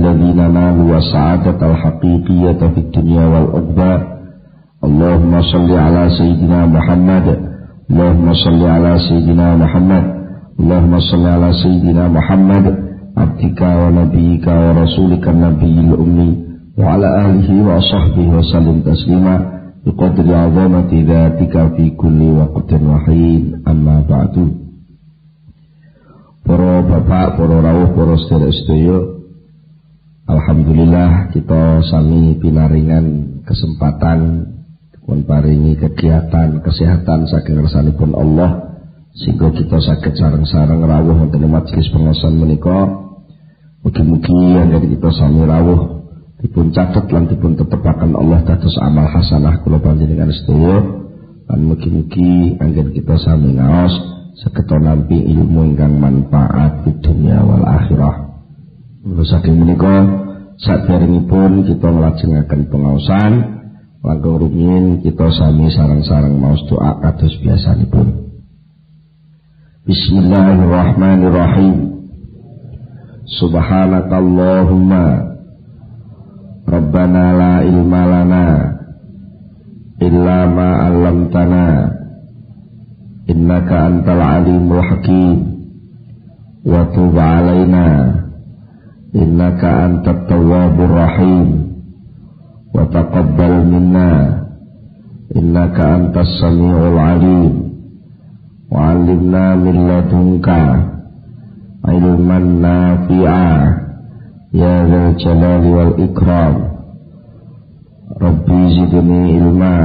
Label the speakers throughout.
Speaker 1: الذين نالوا السعادة الحقيقية في الدنيا والعقبى اللهم صل على سيدنا محمد اللهم صل على سيدنا محمد اللهم صل على سيدنا محمد عبدك ونبيك ورسولك النبي الأمي وعلى آله وصحبه وسلم تسليما بقدر عظمة ذاتك في كل وقت وحين أما بعد. Para bapak, para rawuh, para sedherek-sedherek, alhamdulillah kita sami pinaringan kesempatan pun paringi kegiatan kesehatan saking ngersanipun Allah sehingga kita saged sareng-sareng rawuh wonten majelis pengaosan menika. Mugi-mugi anggen kita sami rawuh dipun catet lan dipun tetepaken Allah dados amal hasanah kula panjenengan sedaya lan mugi-mugi anggen kita sami ngaos saged nampi ilmu ingkang manfaat di dunia wal akhirah. Mula saking menika saderengipun kita nglajengaken pengaosan langkung rumiyin kita sami sareng-sareng maos doa kados biasanipun. Bismillahirrahmanirrahim. Subhanakallahumma Rabbana la ilma lana illa ma 'allamtana innaka antal alimul hakim wa tub 'alaina innaka antat tawwabur rahim wa taqabbal minna innaka antas samiul alim wa 'allimna min ladunka ilman nafi'a ya dzal jalali wal ikram rabbi zidni ilma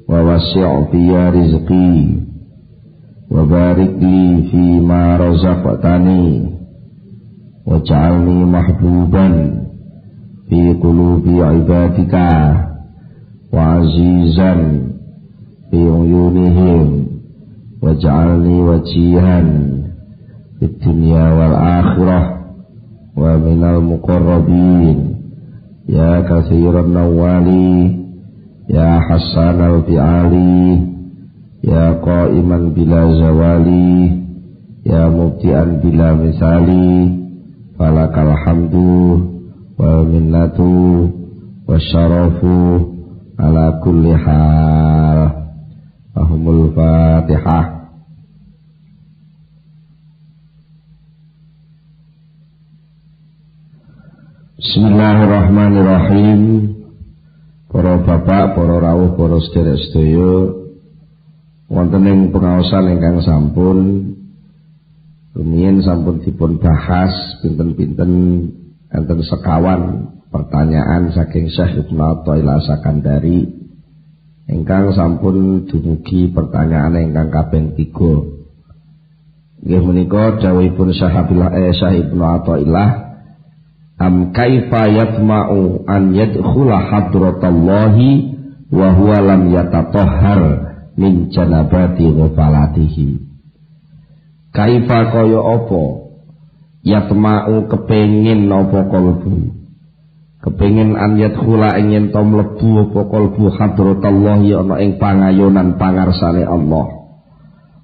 Speaker 1: wa wasi' fi rizqi wa barik li fi ma razaqtani waj'alni mahbuban fi qulubi ibadika wa azizan fi uyunihim waj'alni wajihan fid dunya wal akhirah wa minal muqarrabin ya katsiran nawali ya hasanal fi'ali ya qa'iman bila zawali ya mubti'an bila misali falakal hamdu wal minnatu wasyarafu ala kulli hal. Ahumul Fatihah. Bismillahirrahmanirrahim. Para bapak, para rawuh, para sedherek-sedherek wonten ing pengaosan ingkang sampun rumiyin sampun dipun bahas pinten-pinten enten sekawan pertanyaan saking Syekh Ibnu Athaillah Sakandari ingkang sampun dumugi pertanyaan ingkang kaping 3. Nggih menika dawuhipun Syekh Ibnu Athaillah am kaifa yatma'u an yadkhula hadratallahi wa huwa lam yatatahhar min janabati ghafalatihi. Kaifa kaya apa yatma'u kepengin apa kalbu kepengin an yadkhula ing to mlebu apa kalbu hadratallahi ana ing pangayonan pangarsane Allah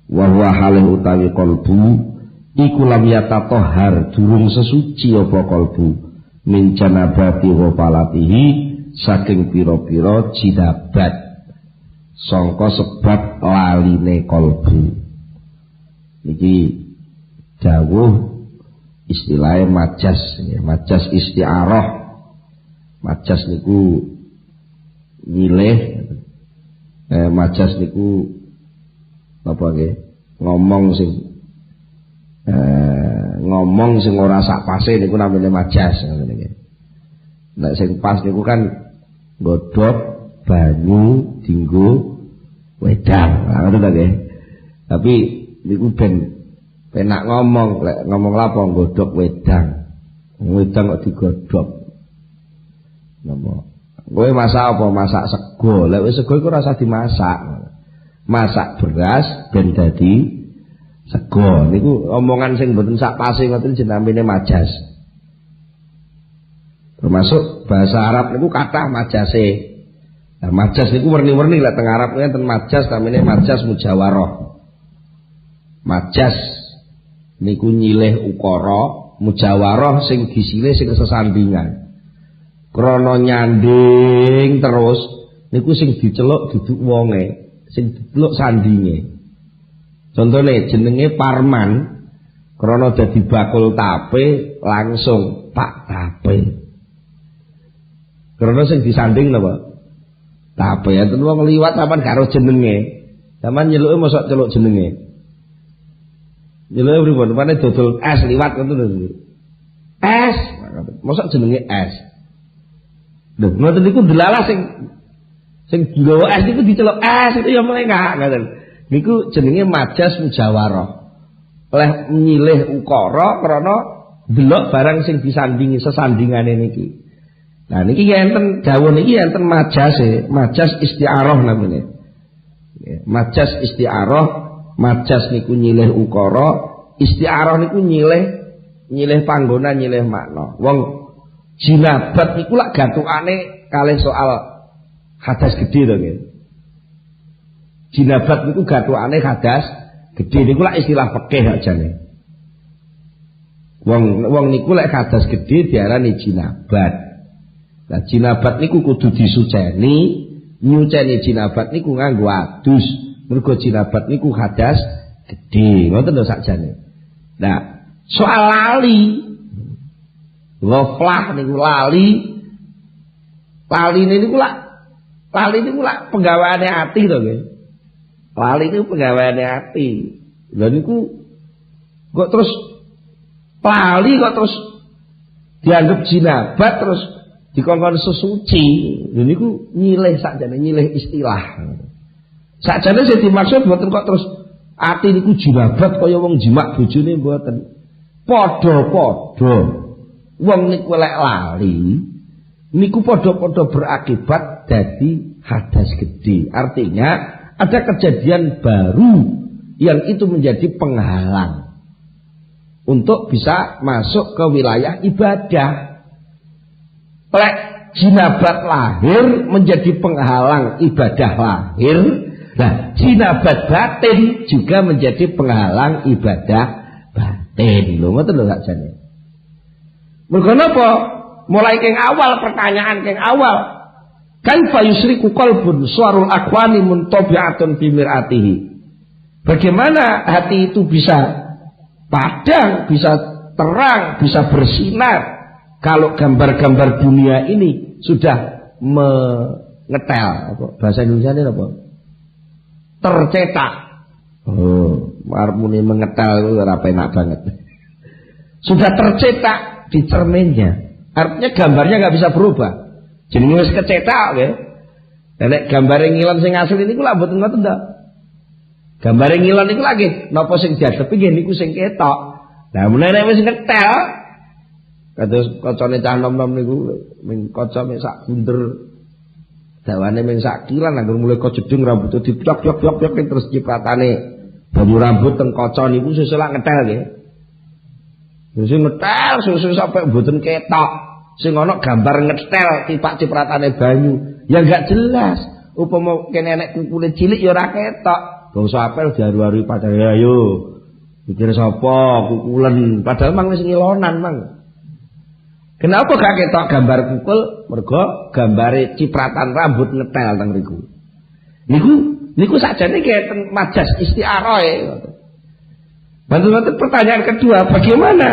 Speaker 1: wa huwa halih utawi kalbu iku lam yatatahhar durung sesuci apa kalbu min janabati ghafalatihi saking pira-pira jidabat sangka sebab laline kalbu. Iki dawuh istilahnya majas, ya, majas isti'arah. Majas niku nyilih, majas niku apa nggih? Ngomong sing ora sak pase niku namanya majas ngene nggih. Nek sing pas niku kan godhog banyu dinggo wedang. Ngono ta nggih. Tapi niku ben penak ngomong, lek ngomong lapo godhog wedang. Wedang kok digodhog. Napa? Kowe masak apa? Masak sego. Lek wis sego iku ora usah dimasak. Masak beras ben dadi sego. Niku omongan sing mboten sak pase ngoten jenenge majas. Termasuk bahasa Arab niku kathah majase. Nah, majas niku werni-werni lah teng Arab enten majas namanya majas mujawarah. Majas niku nyilih ukara mujawarah sing disile sing sesandingan. Krana nyanding terus niku sing diceluk duduk wonge, sing diceluk sandinge. Contone jenenge Parman, krana dadi bakul tape langsung Pak Tape. Krana sing disanding napa? Tape. Enten wong liwat sampean karo jenenge. Sampeyan nyeluke mosok celuk jenenge. Nyeluke pripun? Mane dodol es liwat ngoten lho. Es, mosok jenenge es. Lho, ngoten niku delalah sing nggawa es niku diceluk es itu ya melengak ngoten. Niku jenenge majas mujawarah. Oleh nyilih ukara krana delok barang sing disandingi sesandingane niki. Nah niki enten dawuh niki enten majas isti'arah namanya. Majas isti'arah, majas niku nyilih ukara, isti'arah niku nyilih panggonan, nyilih makna. Wong jinabat niku lak gatukane kalih soal hadas gedhe to nggih. Jinabat niku gatukane hadas gedhe niku lak istilah fikih ajane. Wong niku lek hadas gedhe diarani jinabat. Nah jinabat niku kudu disuceni. Nyuceni jinabat niku nganggo adus. Mergo jinabat niku hadas gedhe. Ngoten lho sakjane. Nah, soal lali. Ghaflah niku lali. Lali niku lak penggaweane ati to nggih. Lali niku penggaweane ati. Lha niku kok terus lali kok terus dianggap jinabat terus dikongkon sesuci. Lha niku nyilih sakjane, nyilih istilah. Sakjane sing dimaksud mboten kok terus ati niku jinabat kaya wong jimak bojone mboten. Padha-padha wong niku lek lali niku padha-padha berakibat dadi hadas gedhe. Artinya ada kejadian baru yang itu menjadi penghalang untuk bisa masuk ke wilayah ibadah. Lek jinabat lahir menjadi penghalang ibadah lahir. Nah, jinabat batin juga menjadi penghalang ibadah batin. Lho ngoten lho sakjane. Mergo napa? Mulai keng awal pertanyaan keng awal. Kaifa yusriku qalbun suarul akwani muntabi'atun bi mir'atihi. Bagaimana hati itu bisa padang, bisa terang, bisa bersinar kalau gambar-gambar dunia ini sudah mengetel, apa bahasa Indonesia ini apa? Tercetak. Oh, marmune mengetel itu ora penak banget. Sudah tercetak di cerminnya. Artinya gambarnya nggak bisa berubah. Jenenge wis kecetak nggih. Nek gambare ngilan sing asli niku lak mboten ngoten to. Gambare ngilan niku lagi napa sing diadepi nggih niku sing ketok. Lah meneh nek wis ngetel kados kacane cah nom-nom niku ming kaca mek sak bunder. Dawane ming sak kilan anggur mulai kok jeding rambut diplok-plok terus cipratane banyu rambut teng kaca niku sesuk lak ngetel nggih. Sing ngetel sesuk sampai mboten ketok. Sing ana gambar ngetel tipak cipratane banyu. Ya enggak jelas. Upama kene nek kukule cilik ya ora ketok. Bangsa apel diaru-arui padahal ayo. Pikir sapa kukulen padahal mang wis ngilonan mang. Kenapa gak ketok gambar kukul? Mergo gambare cipratan rambut ngetel teng riku. Niku sakjane kaya majas isti'arah ya. Bantu-bantu pertanyaan kedua, bagaimana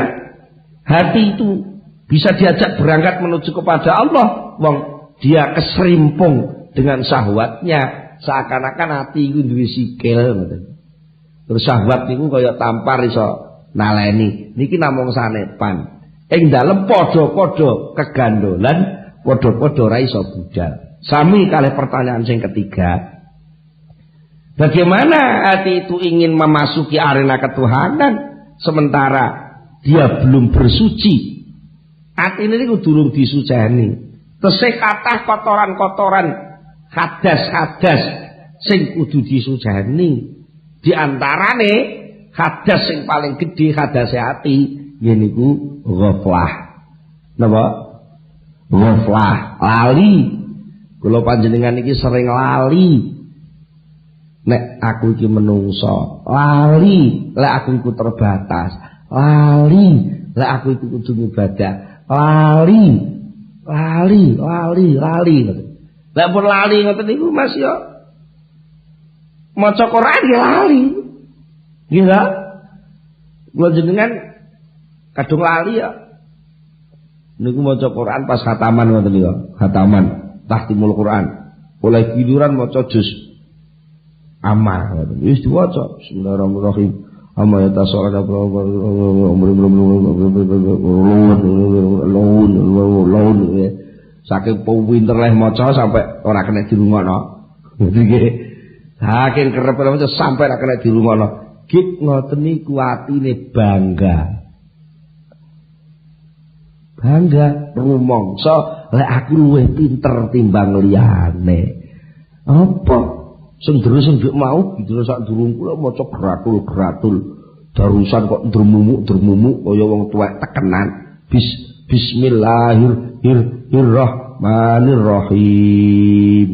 Speaker 1: hati itu bisa diajak berangkat menuju kepada Allah? Wong dia keserimpung dengan syahwatnya, seakan-akan hati itu duwe sikil. Terus syahwat niku kaya tampar iso naleni. Niki namung sanepan. Ing dalem padha-padha kegandolan, padha-padha ora iso budal. Sami kalih pertanyaan sing ketiga. Bagaimana hati itu ingin memasuki arena ketuhanan sementara dia belum bersuci? Hati ini durung disuceni. Tesih kathah kotoran-kotoran, hadas-hadas sing kudu disuceni. Di antarane hadas sing paling gedhe hadase ati yaiku ghaflah. Napa? Ghaflah, lali. Kula panjenengan iki sering lali. Nek aku iki menungso, lali lek aku iku terbatas, lali Lah aku iku kudu ibadah. Lali. Lah pun lali ngoten niku Mas yo. Maca Quran ya lali. Gila. Kula jenengan kadung lali ya. Niku maca Quran pas khataman ngoten niku. Khataman tahtimul Quran. Oleh kiduran maca juz amma ngoten. Wis diwaca bismillahirrahmanirrahim. Amma yatasawala laun saking pinter leh maca sampai ora kena dirungokno. Nggih. Saking kerep maca sampai ora kena dirungokno. Git ngoten niku atine bangga. Bangga rumangsa lek aku luwih pinter timbang liyane. Apa? Sing terus ndek mau terus sak durung kula maca gratul darusan kok dermumuk kaya wong tuwek tekenan. Bismillahirrahmanirrahim.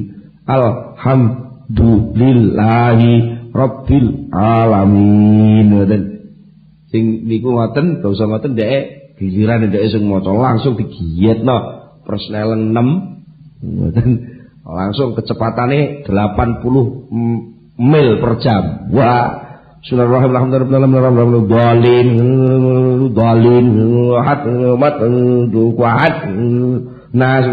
Speaker 1: Alhamdulillahi rabbil alamin. Ngoten. Sing niku ngoten, dosa ngoten ndek giliran ndek sing maca langsung digiyetno persnelen 6. Ngoten. Langsung kecepatannya 80 mil per jam. Wah, Bismillahirrahmanirrahim. Dalin, hat, mat, kuat, nas.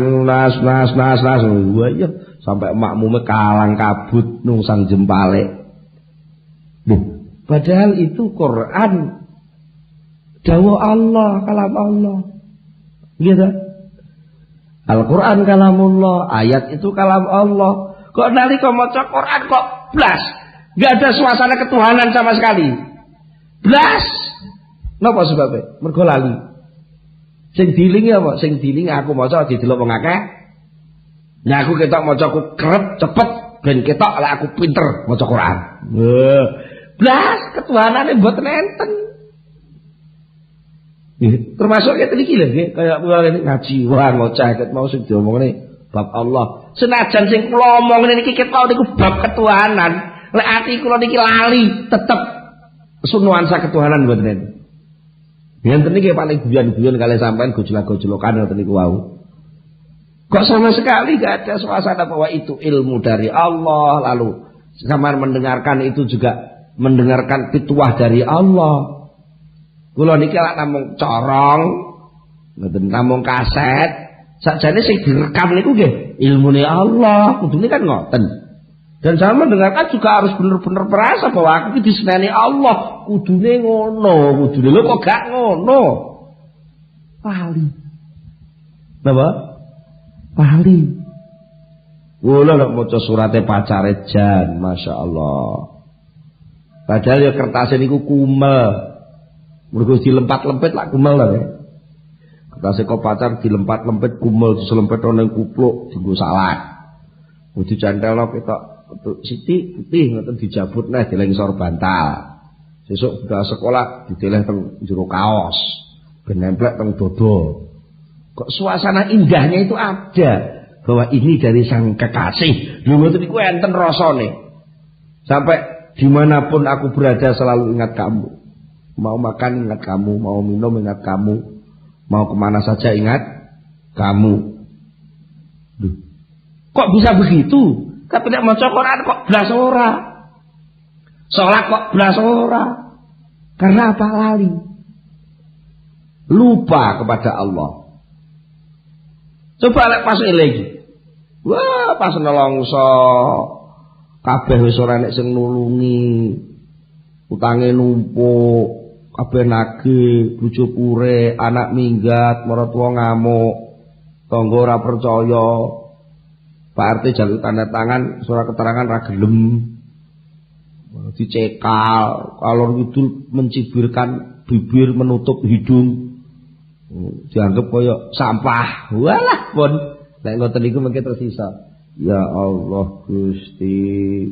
Speaker 1: Wah, iya. Sampai makmume kalang kabut nungsang jempale. Padahal itu Quran dawuh Allah, kalam Allah. Gitu. Al-Quran kalamullah, ayat itu kalam Allah. Kok nalika maca Quran kok blas, enggak ada suasana ketuhanan sama sekali. Blas. Napa sebabnya? Mergo lali. Sing dilingi apa? Sing dilingi aku maca didelok wong akeh. Nah aku ketok maca aku kerep cepet ben ketok lek aku pinter maca Quran. Blas ketuhanane mboten enten. Termasuk kayak tadi lho nggih, kaya kula ngaji wah ngoceh ket mau sing diomongne bab Allah. Senajan sing kula omongne niki ketok niku bab ketuhanan, lek ati kula niki lali tetep nuansa ketuhanan mboten enten. Yen niki paling guyon-guyon kali sampean gojlok-gojlokan ngoten niku wau. Kok sama sekali gak ada suasana bahwa itu ilmu dari Allah, lalu sampean mendengarkan itu juga mendengarkan pituah dari Allah. Kula niki lak namung corong, ngoten namung kaset. Sakjane sing direkam niku nggih ilmune Allah, kudune kan ngoten. Dan saya mendengarkan juga harus bener-bener merasa bahwa aku iki diseneni Allah, kudune ngono, kudune lho kok gak ngono. Pali. Napa? Pali. Kula lek maca surate pacare jan, masyaallah. Padahal ya kertasé niku kumel. Mergo dilempat-lempet lak kumel lho. Kertas kok pacar dilempat-lempet kumel, diselempet ana ing kupluk dienggo salad. Kudu cantelno ketok sithik putih ngoten dijabut neh dilengsor bantal. Sesuk budal sekolah dideleh teng jero kaos, ben nemplek teng dodo. Kok suasana indahnya itu ada bahwa ini dari sang kekasih. Lho ngoten niku enten rasane. Sampai dimanapun aku berada selalu ingat kamu. Mau makan ingat kamu, mau minum ingat kamu, mau kemana saja ingat kamu. Duh. Kok bisa begitu? Tapi nek maca Quran kok blas ora. Salat kok blas ora. Karena apa? Lali. Lupa kepada Allah. Coba lek pas lagi. Wah, pas nelongso kabeh wis ora nek sing nulungi. Utange numpuk. Kabeh nagih, bojo pure, anak minggat, maratuwa ngamuk, tangga ora percaya. Pak RT jaluk tanda tangan, surat keterangan ra gelem. Dicekal, alor ngidul mencibirkan bibir menutup hidung. Dianggap kaya sampah. Walah pun, nek ngoten niku mengke tersisa. Ya Allah Gusti,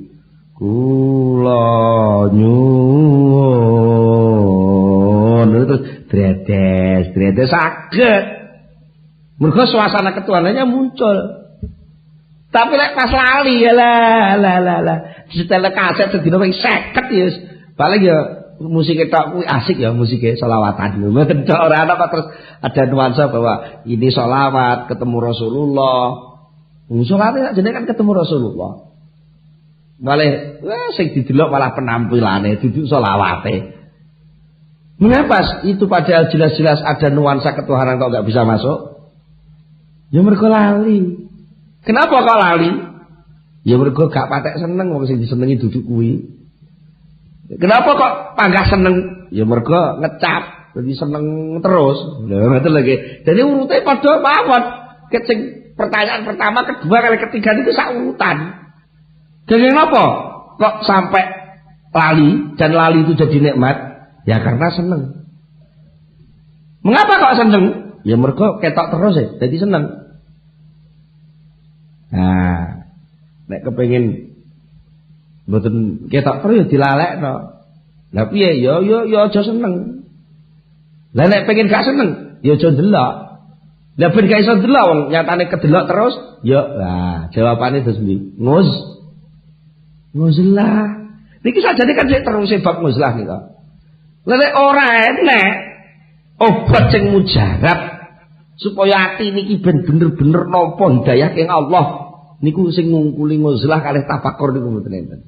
Speaker 1: kula nyuwun terus dredes saged. Mergo suasana ketuhanannya muncul. Tapi lek pas lali ya lah. Setelah kaset sedina ping 50 ya. Paling ya musik tok kuwi asik ya musik selawatan. Mboten tok ora ana kok terus ada nuansa bahwa ini selawat ketemu Rasulullah. Selawat jenenge kan ketemu Rasulullah. Malah sing didelok malah penampilane duduk selawate. Mengapa itu padahal jelas-jelas ada nuansa ketuhanan kok enggak bisa masuk? Ya mergo lali. Kenapa kok lali? Ya mergo gak patek seneng wong sing disenengi duduk kuwi. Kenapa kok panggah seneng? Ya mergo ngecap, jadi seneng terus. Lha ngoten lagi. Jadi urute padha mawon. Sing pertanyaan pertama, kedua, kali ketiga itu sak urutan. Jadi kenapa kok sampai lali dan lali itu jadi nikmat? Ya karena seneng. Mengapa kok seneng? Ya mergo ketok terus ya, jadi seneng. Nah, nek kepengin mboten ketok terus ya dilalekno. Lah piye ya aja seneng. Lah nek pengen gak seneng ya aja ndelok. Lah ben gak iso ndelok wong nyatane kedelok terus ya lah jawabane terus ndi? Nguzlah. Niki sajane kan sik terus bab nguzlah nika. Lah nek ora enek obat sing mujarab supaya ati niki ben bener-bener nampa hidayah ing Allah niku sing ngungkuli nguzlah kalih tafakur niku mboten enten.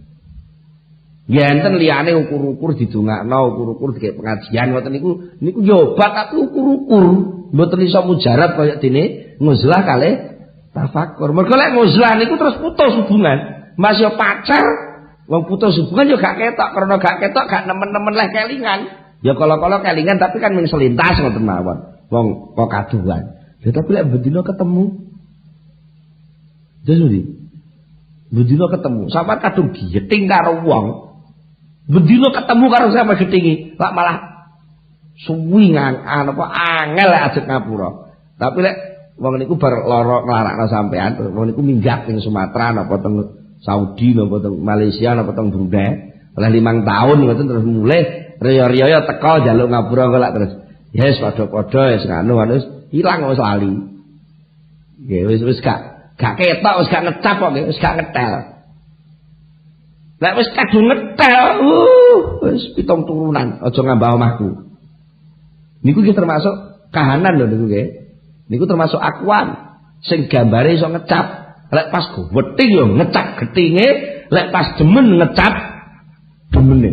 Speaker 1: Ya enten liyane ukur-ukur didongakno, ukur-ukur dikek pengajian ngoten niku yo obat tapi ukur-ukur mboten iso mujarab kaya dene nguzlah kalih tafakur. Mergo lek nguzlah niku terus putus hubungan. Mas yo pacar wong putus hubungan yo gak ketok karena gak ketok gak nemen-nemen leh kelingan. Ya kala-kala kelingan tapi kan mung selintas ngoten mawon. Wong kok kaduan. Ya tapi lek bendina ketemu Jadi, bendina ketemu, sama kadung giyeting karo wong. Bendina ketemu karo sama getingi, lak malah suwi apa angel lek ajeng ngapura. Tapi lek wong niku bar lara nglarakno sampean, wong niku minggat ning Sumatera napa teng Saudi napa teng Malaysia napa teng Brunei, oleh 5 tahun ngoten terus mulai riyo-riyo teko njaluk ngapura kok lak terus. Yes, padha-padha wis ngono wis ilang wis lali. Nggih wis gak ketok wis gak ngecap kok wis gak ngetel. Nek wis kadung ngetel, wis 7 turunan aja ngambah omahku. Niku iki termasuk kahanan lho niku nggih. Niku termasuk akuan sing gambare iso ngecap. Lek pas gething yo ngecap gethinge, lek pas demen ngecap demene.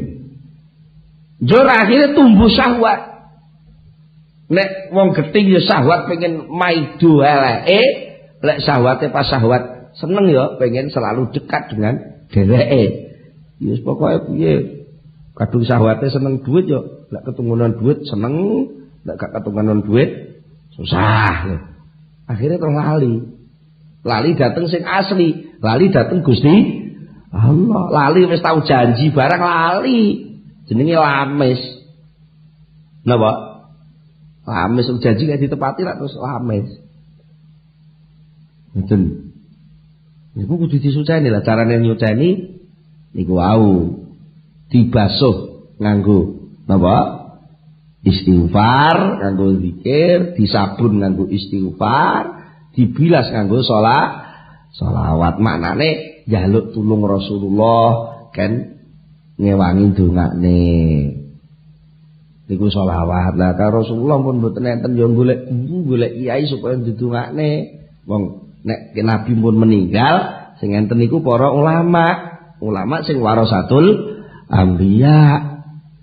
Speaker 1: Jur akhirnya tumbuh syahwat. Nek wong gething yo syahwat pengen maido eleke, lek syahwate pas syahwat seneng ya pengen selalu dekat dengan dheweke. Wis pokoke piye kadung syahwate seneng duit yo lek ketungunan duit seneng, lek gak ketungunan duit susah. Akhirnya terus lali dateng sing asli, lali dateng Gusti Allah, lali wis tau janji barang lali jenenge lamis. Napa? Lamis janji gak ditepati lak terus lamis. Ngoten. Niku kudu disuceni lah carane nyuceni niku wau. Dibasuh nganggo napa? Istighfar, nganggo zikir, disabun nganggo istighfar, dibilas nganggo sholawat. Maknane njaluk tulung Rasulullah kan ngewangi dongane. Niku sholawat. Lah karo Rasulullah pun mboten enten yo golek kiai supaya didongakne. Wong nek Nabi pun meninggal sing enten niku para ulama sing warasatul anbiya.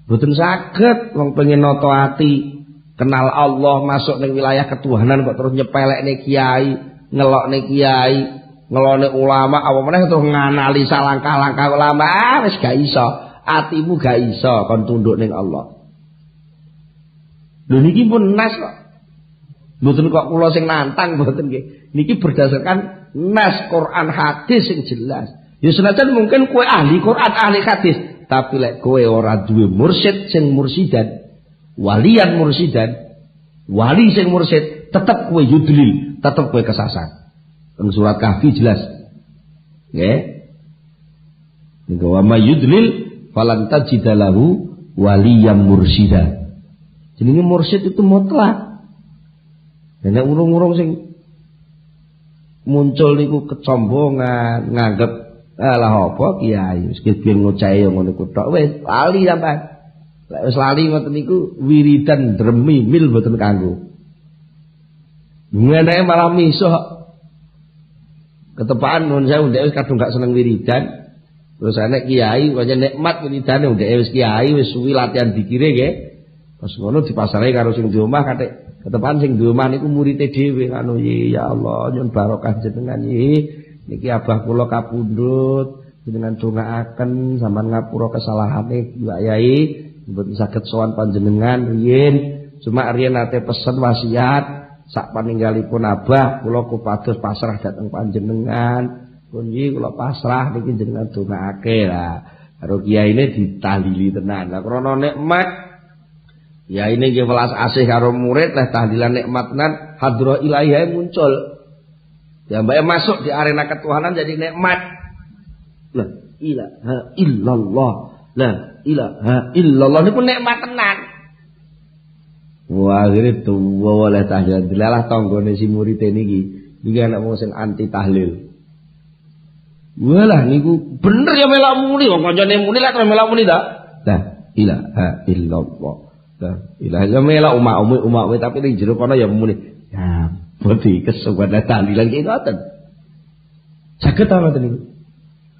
Speaker 1: Mboten saged wong pengen nata ati kenal Allah masuk ning wilayah ketuhanan kok terus nyepelekne kiai, ngelokne kiai, ngelone ulama apa meneh terus nganalisa langkah-langkah ulama. Wis gak iso, atimu gak iso kon tunduk ning Allah. Lho niki pun nas kok. Mboten kok kula sing nantang mboten nggih. Niki berdasarkan nas Quran hadis sing jelas. Ya senajan mungkin kowe ahli Quran, ahli hadis, tapi lek kowe ora duwe mursyid sing mursidan, walian mursidan, wali sing mursyid, tetep kowe yudlil, tetep kowe kesasar. Teng surat Kahfi jelas. Nggih. Niku wa may yudlil falan tajidalahu waliyan mursida. Jenenge mursyid itu mutlak. Nek urung-urung sing muncul niku kecombongan, nganggep alah apa kiai wis ben ngocahe ngono ku tok wis lali sampean. Lek wis lali ngoten niku wiridan dremi mil mboten kanggo. Ngene malah misuh. Ketepaan nun saya ndek wis kadung gak seneng wiridan. Terus anak kiai pancen nikmat wiridane ndek wis kiai wis suwi latihan dikire nggih. Pas ngono dipasare karo sing di omah katik ketepaan sing di omah niku murite dhewe anu ya Allah nyun barokah jenengan niki abah kula kapundhut jenengan dongaaken sampean ngapura kesalahane Mbak Yai mboten saged sowan panjenengan riyin cuma riyen nate pesen wasiat sak paninggalipun abah kula kupados pasrah dhateng panjenengan punji kula pasrah niki jenengan dongaake lah karo kiyaine ditahlili tenan lah krana nikmat ya ini nggih welas asih karo murid teh tahlilan nikmatnan hadrah ilahiyah muncul ya mbake masuk di arena ketuhanan jadi nikmat la ilaha illallah la ilaha illallah niku nikmat tenan. Wah, akhire tuwa oleh tahlil dilalah tanggane si murid niki. Niki anak wong sing anti tahlil. Walah niku bener ya melok muni wong kancane muni lek melok muni ta. La ilaha illallah. La ilaha illallah umak tapi ning jero kono ya muni. Ya, bodi kesuwen tahlilan iki ngoten. Saged ta ngoten niku.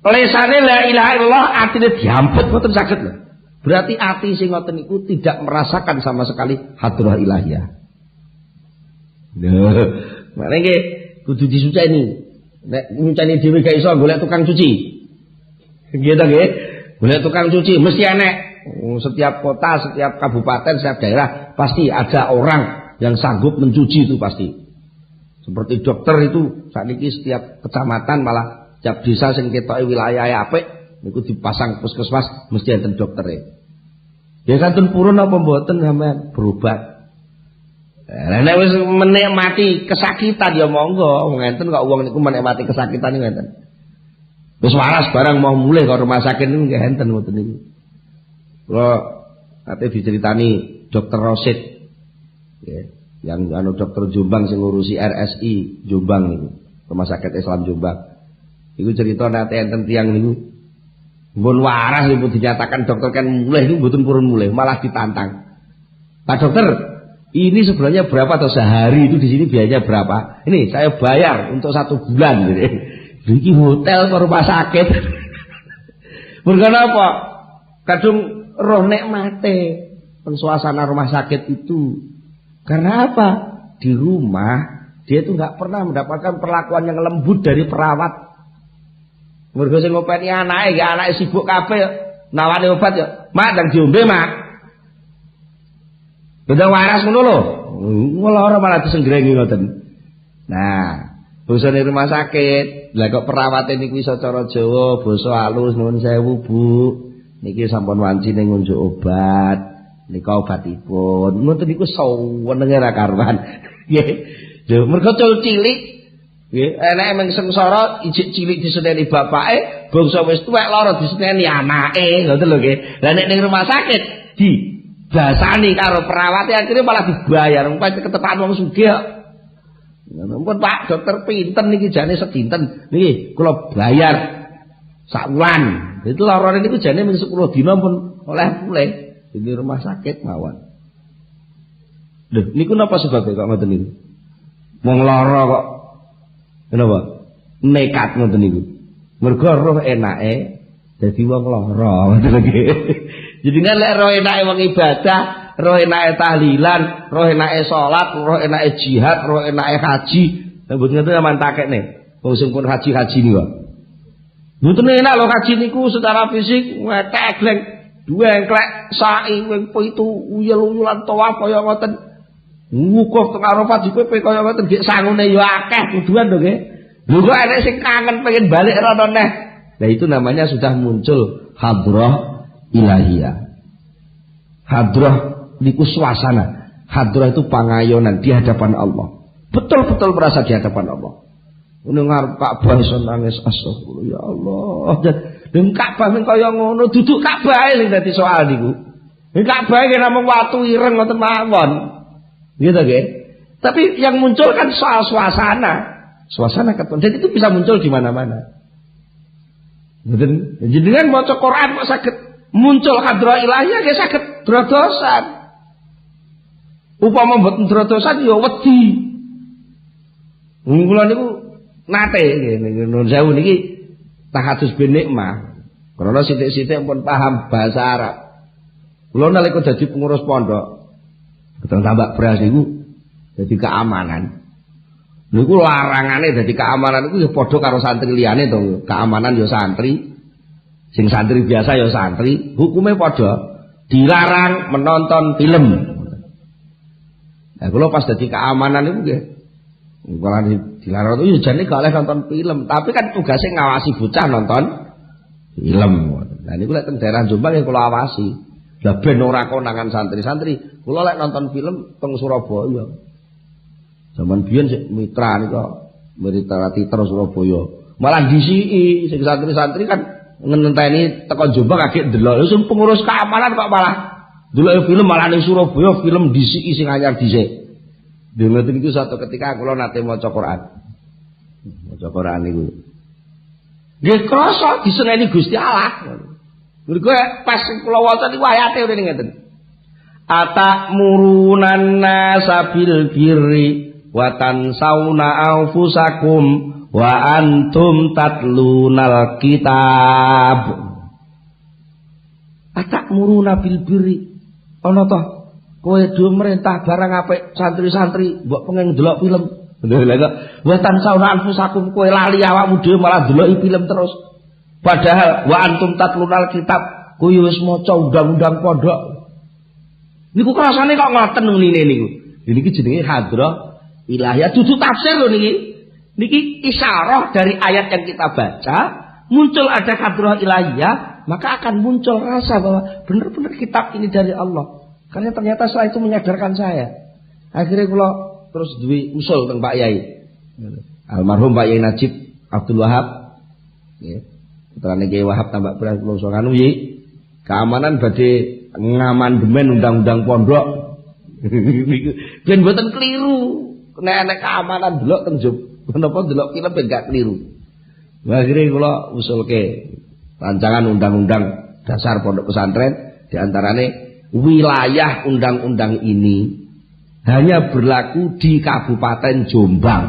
Speaker 1: Lesane la ilaha illallah atine diampet mboten saged lho. Berarti ati sing ngoten niku tidak merasakan sama sekali hadrah ilahiyah. Lho, makane kudu disuceni. Nek nyuceni dhewe gak iso golek tukang cuci. Nggih ta nggih? Golek tukang cuci mesti enek. Setiap kota, setiap kabupaten, setiap daerah pasti ada orang yang sanggup mencuci itu pasti. Seperti dokter itu sakniki setiap kecamatan malah setiap desa sing ketoke wilayah apik niku dipasang puskesmas mesti enten doktere. Ya kantun purun apa mboten sampean berobat. Lah nek wis menikmati kesakitan ya monggo, ngenten kok wong niku menikmati kesakitan niku ngenten. Wis waras barang mau mulih kok rumah sakit niku nggih enten ngoten niku. Kula ate diceritani Dokter Rosid. Ya, yang dokter Jombang sing ngurusi RSI Jombang niku, Rumah Sakit Islam Jombang. Iku cerita nate enten tiyang niku mbon waras ibu dinyatakan dokter kan mulih niku mboten purun mulih, malah ditantang. Pak dokter, ini sebenarnya berapa atau sehari itu di sini biayanya berapa? Ini saya bayar untuk 1 bulan gitu. Iki hotel ke rumah sakit. Mergo apa? Kadung roh nikmate suasana rumah sakit itu. Karena apa? Di rumah dia itu nggak pernah mendapatkan perlakuan yang lembut dari perawat. Mergo sing ngopeni anake, ya anake sibuk kabeh nawani obat ya. Mak ndang diombe, Mak. Udah waras ngono lho. Lara malah disenggreni ngoten. Nah, bosone rumah sakit, lha kok perawate niku iso cara Jawa, basa halus nuwun sewu, Bu. Niki sampun wancine ngunjuk obat. Nika obatipun. Ngoten niku sawenenge ra karuan. Nggih. Lho, mergo cilik nggih, enake mung sengsara ijik cilik diseneni bapake, bangsa wis tuwek lara diseneni anake, ngoten lho nggih. Lah nek ning rumah sakit dibasani karo perawate akhirnya malah dibayar, pancen ketepaan wong sugih. Ampun Pak, dokter pinten niki jane sedinten. Niki kula bayar sak wulan. Itu larane niku jane mung 10 dina pun oleh mulih di rumah sakit mawon. Lho, niku napa sebabnya kok ngoten niku? Wong lara kok kenapa? Nekat ngoten niku. Mergo roh enake dadi wong lara ngoten lho. Jadi kan lek roh enake wong ibadah, roh enake tahlilan, roh enake salat, roh enake jihad, roh enake haji. Mboten ngoten sampean takekne. Wong sing pun haji-haji niku. Mboten enak lho haji niku secara fisik wetek gleng, duengklek sa'i wing pitu uyel-uyelan tawaf kaya ngoten. Wukuf teng Arafah dipepe kaya ngoten nggih sangune ya akeh kuduan lho nggih. Lho kok enek sing kangen pengen balik rono neh. Nah itu namanya sudah muncul hadrah ilahiyah. Hadrah niku suasana. Hadrah itu pangayonan di hadapan Allah. Betul-betul merasa di hadapan Allah. Ning ngarep Ka'bah iso nangis astagfirullah ya Allah. Dan Ka'bah men kaya ngono duduk Ka'bah sing dadi soal niku. Ning Ka'bah ki namung watu ireng ngoten mawon. Gitu nggih. Tapi yang muncul kan soal suasana. Suasana keton. Dan itu bisa muncul di mana-mana. Betul. Jenengan maca Quran kok saged muncul hadrah ilahiyah nggih saged drodosan. Upama mboten drodosan ya wedi. Kula niku nate nggih nun sewu niki tahadus bin nikmah. Karena sithik-sithik pun paham bahasa Arab. Kula nalika dadi pengurus pondok, keteng tambak beras niku dadi keamanan. Niku larangane dadi keamanan iku ya padha karo santri liyane to. Keamanan ya santri. Sing santri biasa ya santri, hukume padha. Dilarang menonton film. Nah, kula pas dadi keamanan niku nggih. Kalau dilarang itu jane gak oleh nonton film, tapi kan tugasnya ngawasi bocah nonton film. Nah niku lek teng daerah Jombang ya kula awasi. Lah ben ora konangan santri-santri, kula lek nonton film teng Surabaya. Zaman biyen sik mitra nika, mitra Titer Surabaya. Malah disiki sing santri-santri kan ngenteni teko Jombang agek ndelok. Sing pengurus keamanan kok malah ndelok film malah ning Surabaya film disiki sing anyar dhisik. Dene niku satu ketika kula nate maca Quran. Maca Quran niku. Nggih krasa diseneni Gusti Allah. Mergo pas kula waca niku ayate ngene ngeten. Atamuruna nasa bil birri wa tansawna anfusakum wa antum tatlunal kitab. Atamuruna bil birri. Ana to kowe do merintah barang apik santri-santri mbok pengen ndelok film. Lha kok watan sauna anfusakum kowe lali awakmu dhewe malah ndeloki film terus. Padahal wa antum tatlunal kitab kowe wis maca undang-undang pondok. Niku rasane kok ngoten ngene niku. Niki jenenge hadrah ilahiyah dudu tafsir lho niki. Niki isyarah dari ayat yang kita baca, muncul ada hadrah ilahiyah, maka akan muncul rasa bahwa benar-benar kitab ini dari Allah. Karena ternyata setelah itu menyadarkan saya. Akhirnya kula terus duwe usul teng Pak Yai. Almarhum Pak Yai Najib Abdul Wahab. Nggih. Putrane Kiai Wahab tambah beras kula sanganu nggih. Keamanan badhe ngamandemen undang-undang pondok. Ben mboten keliru. Nek keamanan delok teng Jombang, napa delok film ben gak keliru. Akhirnya kula usulke rancangan undang-undang dasar pondok pesantren di antarane wilayah undang-undang ini hanya berlaku di Kabupaten Jombang.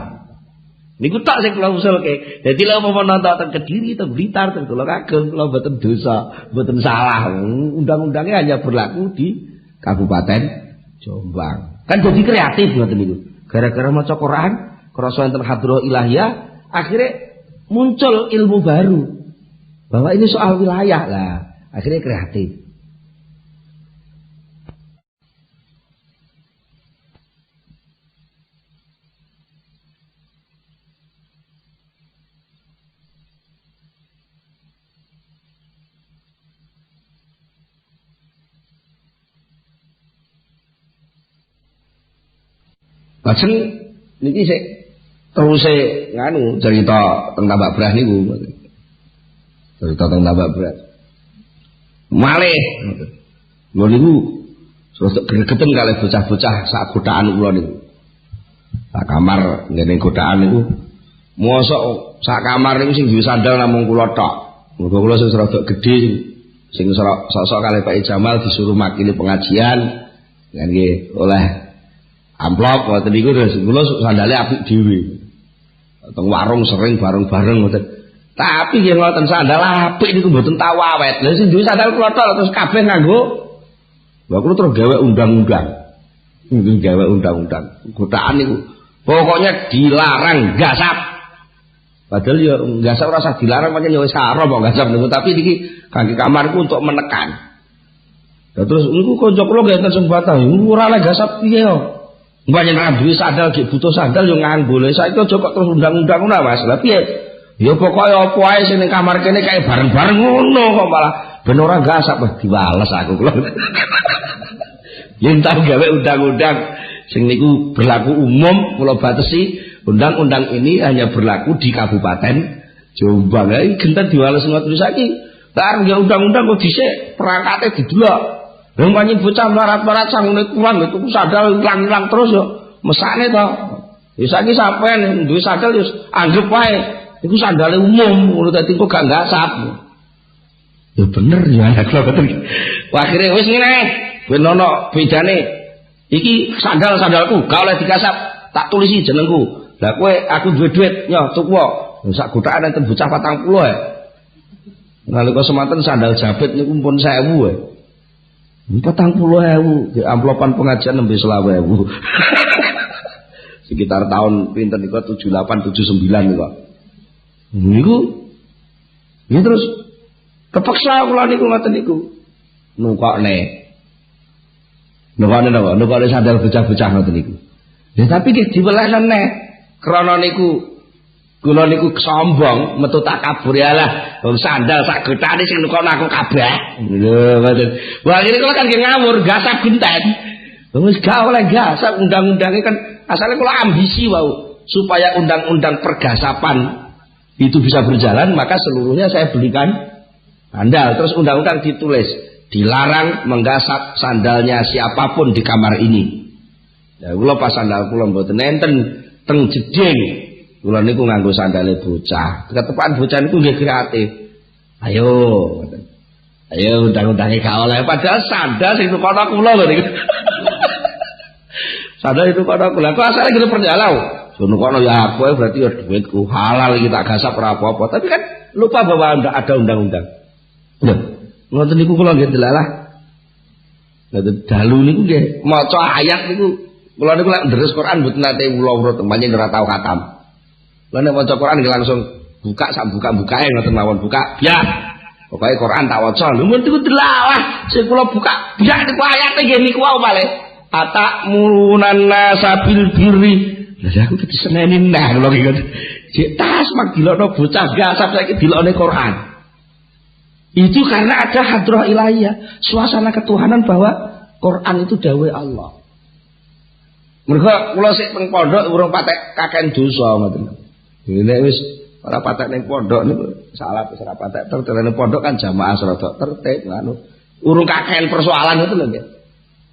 Speaker 1: Niku tak sing kula usulke. Dadi lek umpama nonton teng Kediri, teng Blitar, teng Tulungagung, kula mboten dosa, mboten salah. Undang-undangnya hanya berlaku di Kabupaten Jombang. Kan jadi kreatif ngoten niku. Gara-gara maca Quran, krasa enten hadrah ilahiyah, akhirnya muncul ilmu baru. Bahwa ini soal wilayah lah. Akhirnya kreatif. Lajeng niki sik terus nganu cerita tentang Tambak Beras niku. Cerita tentang Tambak Beras. Malih. Lho niku sosok gregeten kalih bocah-bocah sak godaan kula niku. Sak kamar ngene godaan niku mosok sak kamar niku sing duwe sandal namung kula tok. Muga kula sing rada gedhe sing sok-sok kalih Pak Jamal disuruh makili pengajian nggih oleh amplop ngoten niku terus kula sandale apik dhewe. Teng warung sering bareng-bareng ngoten. Tapi nggih ngoten sandal apik niku mboten tau awet. Lha sing duwe sandal kula tok terus kabeh nganggo. Lha kula terus gawe undang-undang. Gawe undang-undang. Godaan niku pokoknya dilarang gasap. Padahal ya gasap ora usah dilarang pancen ya wis haram kok gasap niku, tapi iki kangge kamarku untuk menekan. Lah terus niku kanca kula nggih enten sing batah, ora oleh gasap piye yo. Mbaknya ra duwe sandal gek butuh sandal yo nganggo. Lah saiki aja kok terus undang-undang ngono Mas. Lah piye? Ya pokoke apa wae sing ning kamar kene kae bareng-bareng ngono kok malah ben ora gasap diwales aku kula. Yen tak gawe undang-undang sing niku berlaku umum kula batesi, undang-undang ini hanya berlaku di Kabupaten Jombang. Lah iki genten diwales ngoten saiki. Tar ya undang-undang kok dhisik perangkate didelok. Wong pancen bocah melarat-melarat sangune kurang gitu sandal ilang-ilang terus yo mesake to. Ya saiki sampean duwe sandal yo anggap wae iku sandale umum ngono dadi kok gak gasap. Ya bener ya nek kula boten. Akhire wis ngene ben ono bedane. Iki sandalku gak oleh digasap, tak tulisi jenengku. Lah kowe aku duwe duit, yo tuku kok. Sak gotakan enten bocah 40 ae. Nalika semanten sandal jabit niku pun 1000 ae. 40.000 di amplopan pengajian nembe 20.000. Sekitar tahun pinten niku 78 79 niku. Niku ya terus kepeksa kula niku ngoten niku. Nukokne napa? Sandal bocah-bocah ngoten niku. Ya tapi nggih diwelehne neh. Krana niku kula niku sombong, metu takabur ya lah. Wong sandal sak gethane sing nukono aku kabeh. Lho ngoten. Wah ini kula kan nggih ngawur, gasap genten. Wis gak oleh gasap undang-undange kan asale kula ambisi wau supaya undang-undang pergasapan itu bisa berjalan, maka seluruhnya saya belikan sandal. Terus undang-undang ditulis dilarang menggasap sandalnya siapapun di kamar ini. Ya kula pas sandal kula mboten enten teng jeding. Kula niku nganggo sandale bocah. Ketepaan bocah niku nggih kreatif. Ayo undang-undange gak oleh padahal sandal sing nukono kula lho niku. Sandal itu kono kula. Kok asale gitu perjalau. Sono kono ya aku berarti ya duitku halal iki tak gasap ora apa-apa. Tapi kan lupa bahwa ada undang-undang. Lho, ngoten niku kula nggih delalah. Ngoten dalu niku nggih maca ayat niku kula niku lek ndres Quran mboten nate kula temannya ora tau khatam. Lah nek maca Quran nggih langsung buka sak buka-bukae ngoten mawon buka. Ya. Pokoke Quran tak waca. Lho men niku delalah sing kula buka. Biar niku ayate nggih niku wae malih. Atakmurunan nasa bil birri. Lah aku diseneni nah kula iki. Cek tas mak dilokno bocah gasap saiki dilokne Quran. Itu karena ada hadrah ilahiyah, suasana ketuhanan bahwa Quran itu dawuh Allah. Mergo kula sik teng pondok urung patek kaken dosa ngoten. Nek wis ora patek ning pondok niku salah wis ora patek tertelene pondok kan jamaah rada tertib ngono. Urung kaken persoalan itu lho nggih.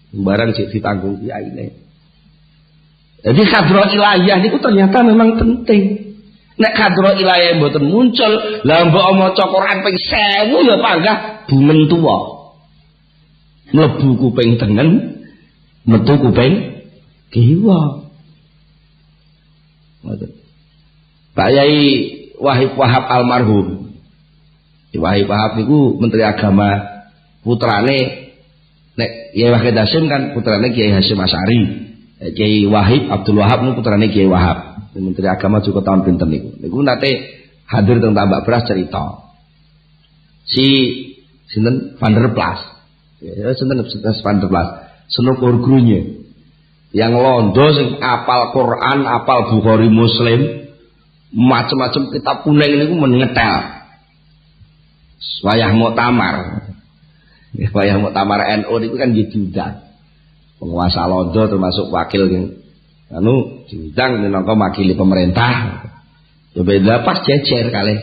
Speaker 1: Barang sik ditanggung kiyaine. Jadi hadrah ilahiyah niku ternyata memang penting. Nek hadrah ilahiyah mboten muncul, lah mbok maca Quran ping 1000 ya panggah bumen tuwa. Mlebu kuping tengen, metu kuping kiwa. Ngoten. Pak Yai Wahab almarhum. Wahab niku Menteri Agama, putrane nek Kiai Wahid Hasyim kan putrane Kiai Hasyim Asy'ari. Kiai Wahid Abdul Wahab niku putrane Kiai Wahab. Menteri Agama juga tahun pinten niku. Niku nate hadir teng Tambak Beras cerita. Si sinten Van der Plas. Ya sinten Van der Plas. Senukur gurunya. Yang londo sing apal Quran, apal Bukhari Muslim, macam-macam kitab kuning niku mengetel. Wayah muktamar. Wayah muktamar NU niku kan diundang. Penguasa londo termasuk wakil anu diundang minangka makili pemerintah. Ya beda pas jejer kalih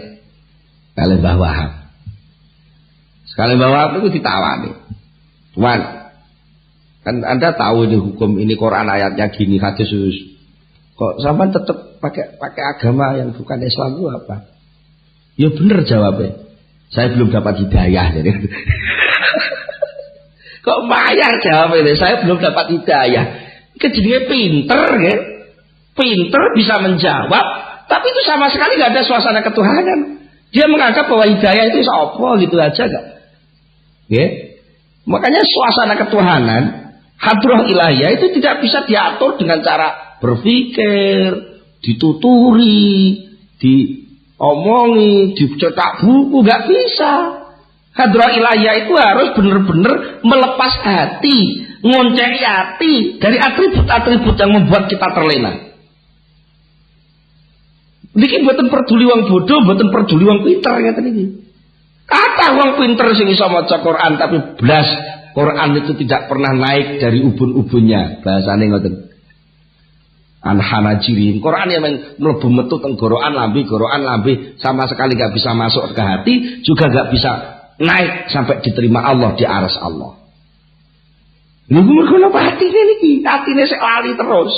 Speaker 1: Mbah Wahab. Sekali Mbah Wahab itu ditawani. Tuan, kan Anda tahu ini hukum ini Quran ayatnya gini hadis kok sampean tetap pakai agama yang bukan Islam itu apa? Ya bener jawabnya. Saya belum dapat hidayah jadi. Kok bayar jawabnya? Saya belum dapat hidayah. Kejadiannya pinter ya. Pinter bisa menjawab, tapi itu sama sekali nggak ada suasana ketuhanan. Dia menganggap bahwa hidayah itu apa gitu aja gak. Ya. Makanya suasana ketuhanan, hadrah ilahiyah itu tidak bisa diatur dengan cara berpikir, dituturi, diomongi, dicetak buku, nggak bisa. Hadrah ilahiyah itu harus benar-benar melepas hati, ngonceki hati dari atribut-atribut yang membuat kita terlena. Niki mboten peduli wong bodoh, mboten peduli wong pinter ngeten iki. Kata wong pinter sing iso maca Quran tapi blas Quran itu tidak pernah naik dari ubun-ubunnya. Bahasane ngoten. Anhanajirin. Quran yang mlebu metu teng gorokan lambe sama sekali enggak bisa masuk ke hati, juga enggak bisa naik sampai diterima Allah di arsy Allah. Lha mergo napa hatine niki? Hatine sik lali terus.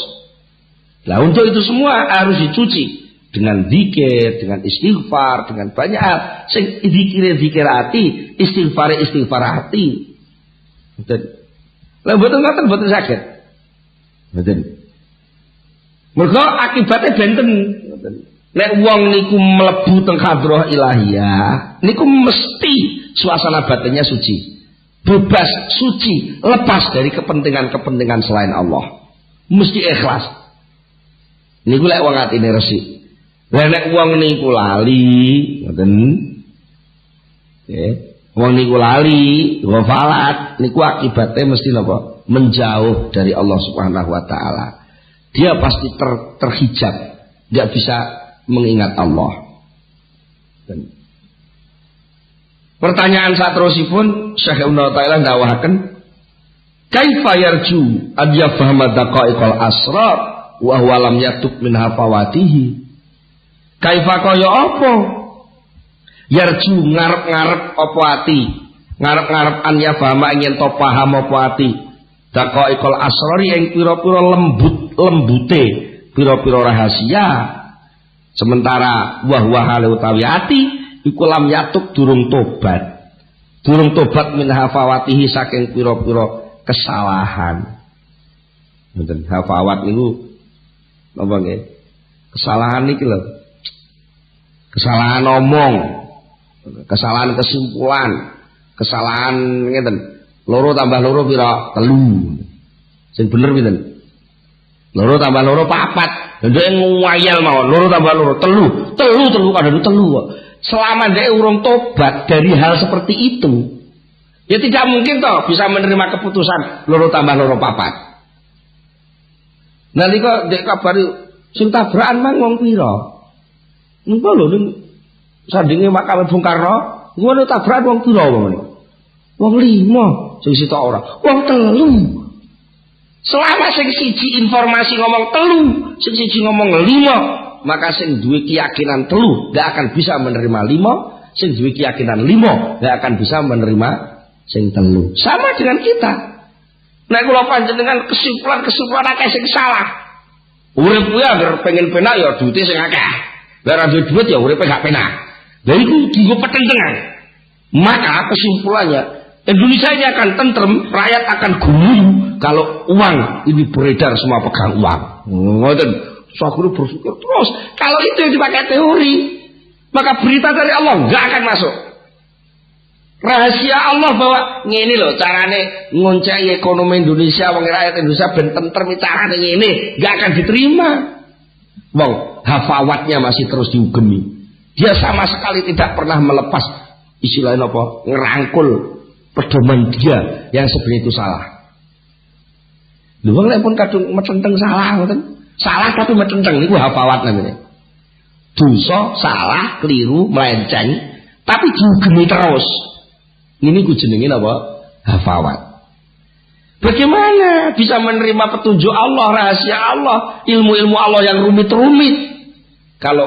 Speaker 1: Lah untuk itu semua harus dicuci dengan zikir, dengan istighfar, dengan banyak hal. Sing zikir hati, istighfar hati. Lah mboten ngoten mboten saged. Mboten. Mergo akibate benten. Nek wong niku mlebu teng hadrah ilahiyah, niku mesti suasana batinnya suci. Bebas, suci, lepas dari kepentingan-kepentingan selain Allah. Mesti ikhlas. Niku lek wong atine resik. Lah nek wong niku lali, ngoten. Nggih. Wong niku lali, ghafalat, niku akibatnya mesti napa? Menjauh dari Allah Subhanahu wa taala. Dia pasti terhijab, enggak bisa mengingat Allah. Dan pertanyaan saterusipun Syekh Ibnu Ta'ilah ndawahaken kaifa yarju an yafhama daqaiqal asrar wa huwa lam yatub min hafawatihi. Kaifa kaya apa? Yarju ngarep-ngarep apa ati? Ngarep-ngarep an yafhama ingin to paham apa ati? Daqaiqal asrari ing pira-pira lembute, pira-pira rahasia. Sementara wah hale utawi ati iku lam yatub durung tobat min hafawatihi saking pira-pira kesalahan. Mboten hafawat niku napa nggih? Kesalahan niki lho. Kesalahan omong, kesalahan kesimpulan, kesalahan ngeten. Loro tambah loro pira? Telu. Sing bener pinten? Loro tambah loro papat. Ndek ngwayal mawon, loro tambah loro telu kadang telu kok. Selama dia urung tobat dari hal seperti itu, ya tidak mungkin toh bisa menerima keputusan loro tambah loro papat. Nanti kok dek kabari sing tabrakan mang wong pira? Engko lho ning sandinge makam Bung Karno, ngono tabrakan wong pira wong? Wong 5, sing sitok ora. Wong 3. Selama sing siji informasi ngomong 3, sing siji ngomong 5, maka sing duwe keyakinan 3 gak akan bisa menerima 5, sing duwe keyakinan 5 gak akan bisa menerima sing 3. Sama dengan kita. Nek kula panjenengan kesimpulan akeh sing salah. Urip kuwi agar pengen penak ya duite sing akeh. Lah ora duwe duit ya uripe gak penak. Lah iku dienggo petentengan. Maka kesimpulannya Indonesia ini akan tentrem, rakyat akan guyu kalau uang ini beredar semua pegang uang. Ngoten. So aku berpikir terus, kalau itu yang dipakai teori, maka berita dari Allah nggak akan masuk. Rahasia Allah bahwa ngene loh carane ngoncai ekonomi Indonesia, wong rakyat Indonesia ben tentrem carane ngene, nggak akan diterima. Wong hafawatnya masih terus diugemi. Dia sama sekali tidak pernah melepas istilahnya apa? Ngerangkul pedoman dia yang sebenarnya itu salah. Lha wong lek pun kadung metenteng salah ngoten. Salah tapi metenteng niku hafawat namanya. Dosa, salah, keliru, melenceng, tapi diugemi terus. Ini ku jenenge apa? Hafawat. Bagaimana bisa menerima petunjuk Allah, rahasia Allah, ilmu-ilmu Allah yang rumit-rumit? Kalau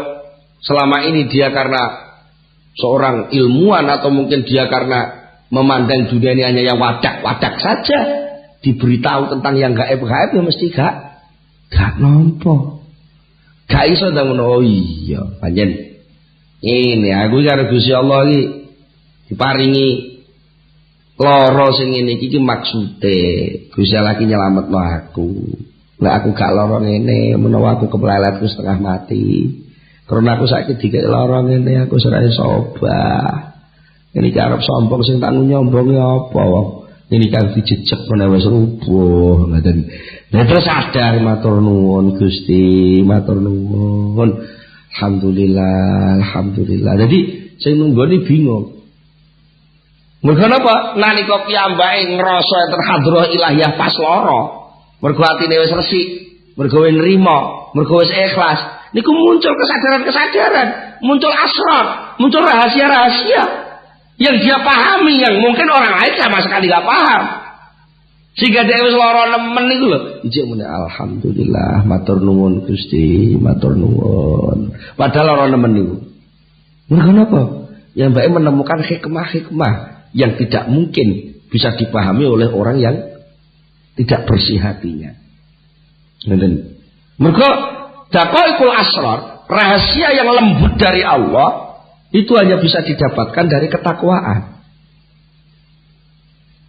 Speaker 1: selama ini dia karena seorang ilmuwan atau mungkin dia karena memandang dunia ini hanya yang wadak-wadak saja, diberitahu tentang yang gaib-gaib ya mesti gak nampa. Gak iso ndang ngono. Oh iya, pancen ini aku karo Gusti Allah iki diparingi lara sing ngene iki maksude. Gusti Allah iki nyelametno aku. Nek aku gak lara ngene, menawa aku keplelet setengah mati. Karena aku saiki dikek lara ngene aku ora iso obah. Ini arep sombong sing tak nyombongi apa wong. Ini kan dijejek menawa wis rubuh ngoten. Lah terus sadar matur nuwun Gusti, matur nuwun. Alhamdulillah. Jadi sing nunggoni bingung. Mergo napa? Nalika piyambake ngrasa terhadrah ilahiyah pas lara, mergo atine wis resik, mergo wis nrimo, mergo wis ikhlas, niku muncul kesadaran-kesadaran, muncul asrar, muncul rahasia-rahasia yang dia pahami yang mungkin orang lain sama sekali gak paham. Sehingga dia wis lara nemen niku lho. Ijek muni alhamdulillah, matur nuwun Gusti, matur nuwun. Padahal lara nemen niku. Mergo napa? Yang mbake menemukan hikmah-hikmah yang tidak mungkin bisa dipahami oleh orang yang tidak bersih hatinya. Ngoten. Mergo daqaiqul asrar, rahasia yang lembut dari Allah itu hanya bisa didapatkan dari ketakwaan.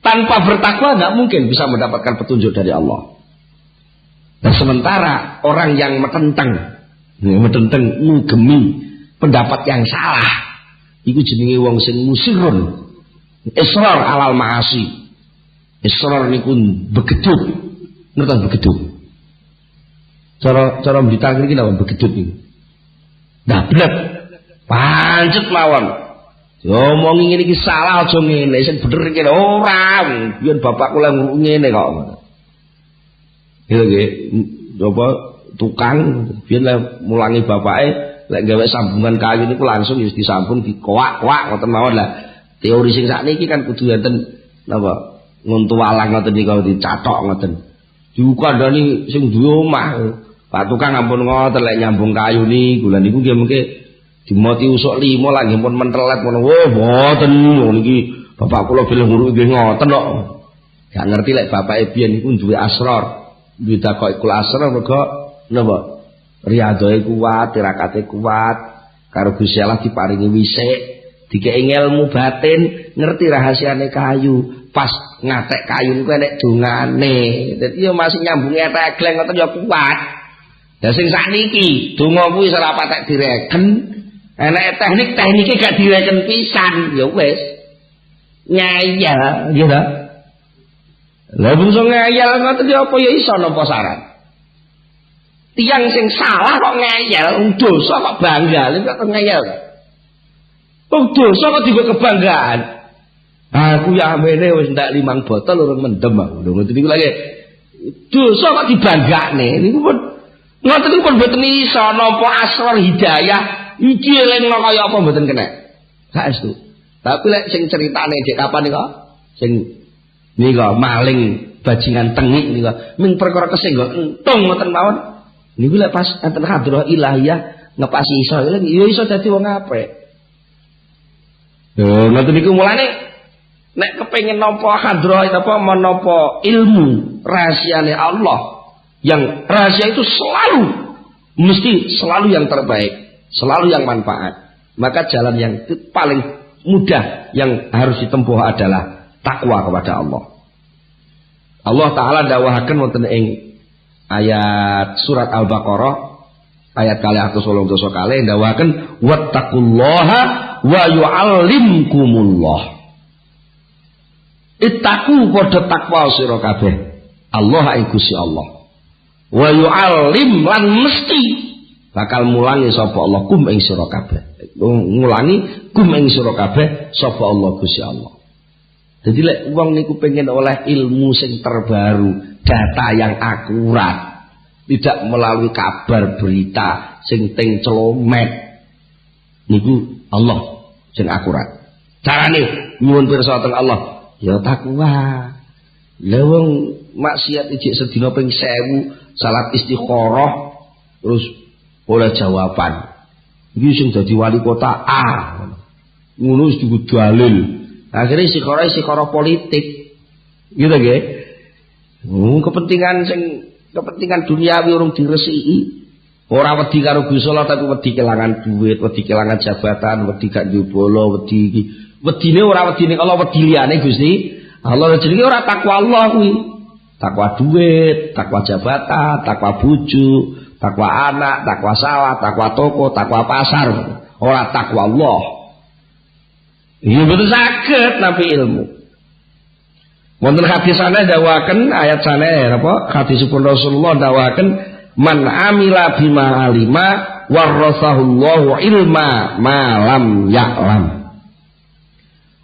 Speaker 1: Tanpa bertakwa nggak mungkin bisa mendapatkan petunjuk dari Allah. Nah, sementara orang yang metenteng ngugemi pendapat yang salah, iku jenenge wong sing musirun, israr alal maasi. Israr niku begedut, ngerti begedut. Cara Blitar iki napa begedut niku. Dablek, pancet mawon. Ngomongi ngene iki salah aja ngene, sing bener iki ora. Biyen bapakku lek ngene kok. Gitu nggih. Apa tukang biyen lek mulangi bapake lek gawe sambungan kayu niku langsung wis disambung dikoak-koak ngoten mawon lah. Teori sing sakniki kan kudu enten napa nguntu walang ngoten niku dicathok ngoten. Diukandani sing duwe omah. Pak tukang ampun ngoten lek nyambung kayu niku. Lah niku nggih mengke dimoti usuk 5 lagi pun mentelet ngono. Wah, mboten niki bapak kula bilih nguru nggih ngoten kok. Gak ngerti lek bapake biyen niku duwe asrar. Duwe takoki kula asrar mergo napa? Riyadhae kuat, tirakate kuat, karo Gusti Allah diparingi wisik, dikei ilmu batin, ngerti rahasiane kayu. Pas ngatek kayu niku enek dongane. Dadi yo masih nyambungi tegleng ngoten yo kuat. Lah sing sakniki donga kuwi ora patek direken. Enak teknik-teknike gak direken pisan, ya wis. Ngayal, nggih ta? Lah bungsu ngayal ngoten ya apa ya iso napa syarat? Tiang sing salah kok ngayal, dosa kok bangga, lha kok ngayal. Wong dosa kok digo kebanggaan. Aku ya amene wis ndak 5 botol urung mendem aku. Lho ngoten niku lagi. Dosa kok dibanggane. Niku pun ngoten niku pun mboten iso napa asrar hidayah. Iki eling kaya apa mboten kena. Saestu. Tapi lek sing ceritane dek kapan niku? Sing nika maling bajingan tengik niku. Ming perkara kesenggo entung ngoten mawon. Niku lek pas enten hadrah ilahiyah ngepasi iso ya iso dadi wong apik. Lho ngoten niku mulane nek kepengin nampa hadrah apa menapa ilmu rahasiane Allah yang rahasia itu selalu yang terbaik. Selalu yang manfaat. Maka jalan yang paling mudah yang harus ditempuh adalah takwa kepada Allah. Allah Ta'ala dawahaken wonten ing ayat surat Al-Baqarah ayat 280 kali dawahaken wattaqullaha wa yu'allimkumullah. Ittaqu padha takwa sira kabeh. Allah ing Gusti Allah. Wa yu'allim lan mesti bakal mulangi sapa Allah kum ing sira kabeh. Ngulangi kum ing sira kabeh sapa Allah Gusti Allah. Jadi lek wong niku pengen oleh ilmu sing terbaru, data yang akurat, tidak melalui kabar berita sing teng celomet. Niku Allah sing akurat. Carane nyuwun pirsa teng Allah, ya takwa. Lah wong maksiat ijik sedina ping 1000, salat istikharah terus oleh jawaban. Iki sing dadi wali kota A. Ngono wis diku dalil. Akhire istiqorah politik. Gitu nggih. Kepentingan duniawi urung diresiki. Ora wedi karo Gusti Allah tapi wedi kelangan duit, wedi kelangan jabatan, wedi gak njubolo, wedi iki. Wedine ora wedine kalau wedi liyane Gusti. Allah jenenge ora takwa Allah kuwi. Takwa duit, takwa jabatan, takwa bojo, takwa anak, takwa sawah, takwa toko, takwa pasar. Ora takwa Allah. Iya betul saged nabi ilmu. Wonten hadis sana dawaken ayat sana apa? Hadisipun Rasulullah dawaken man amila bima alima warasahullahu ilma ma lam ya'lam.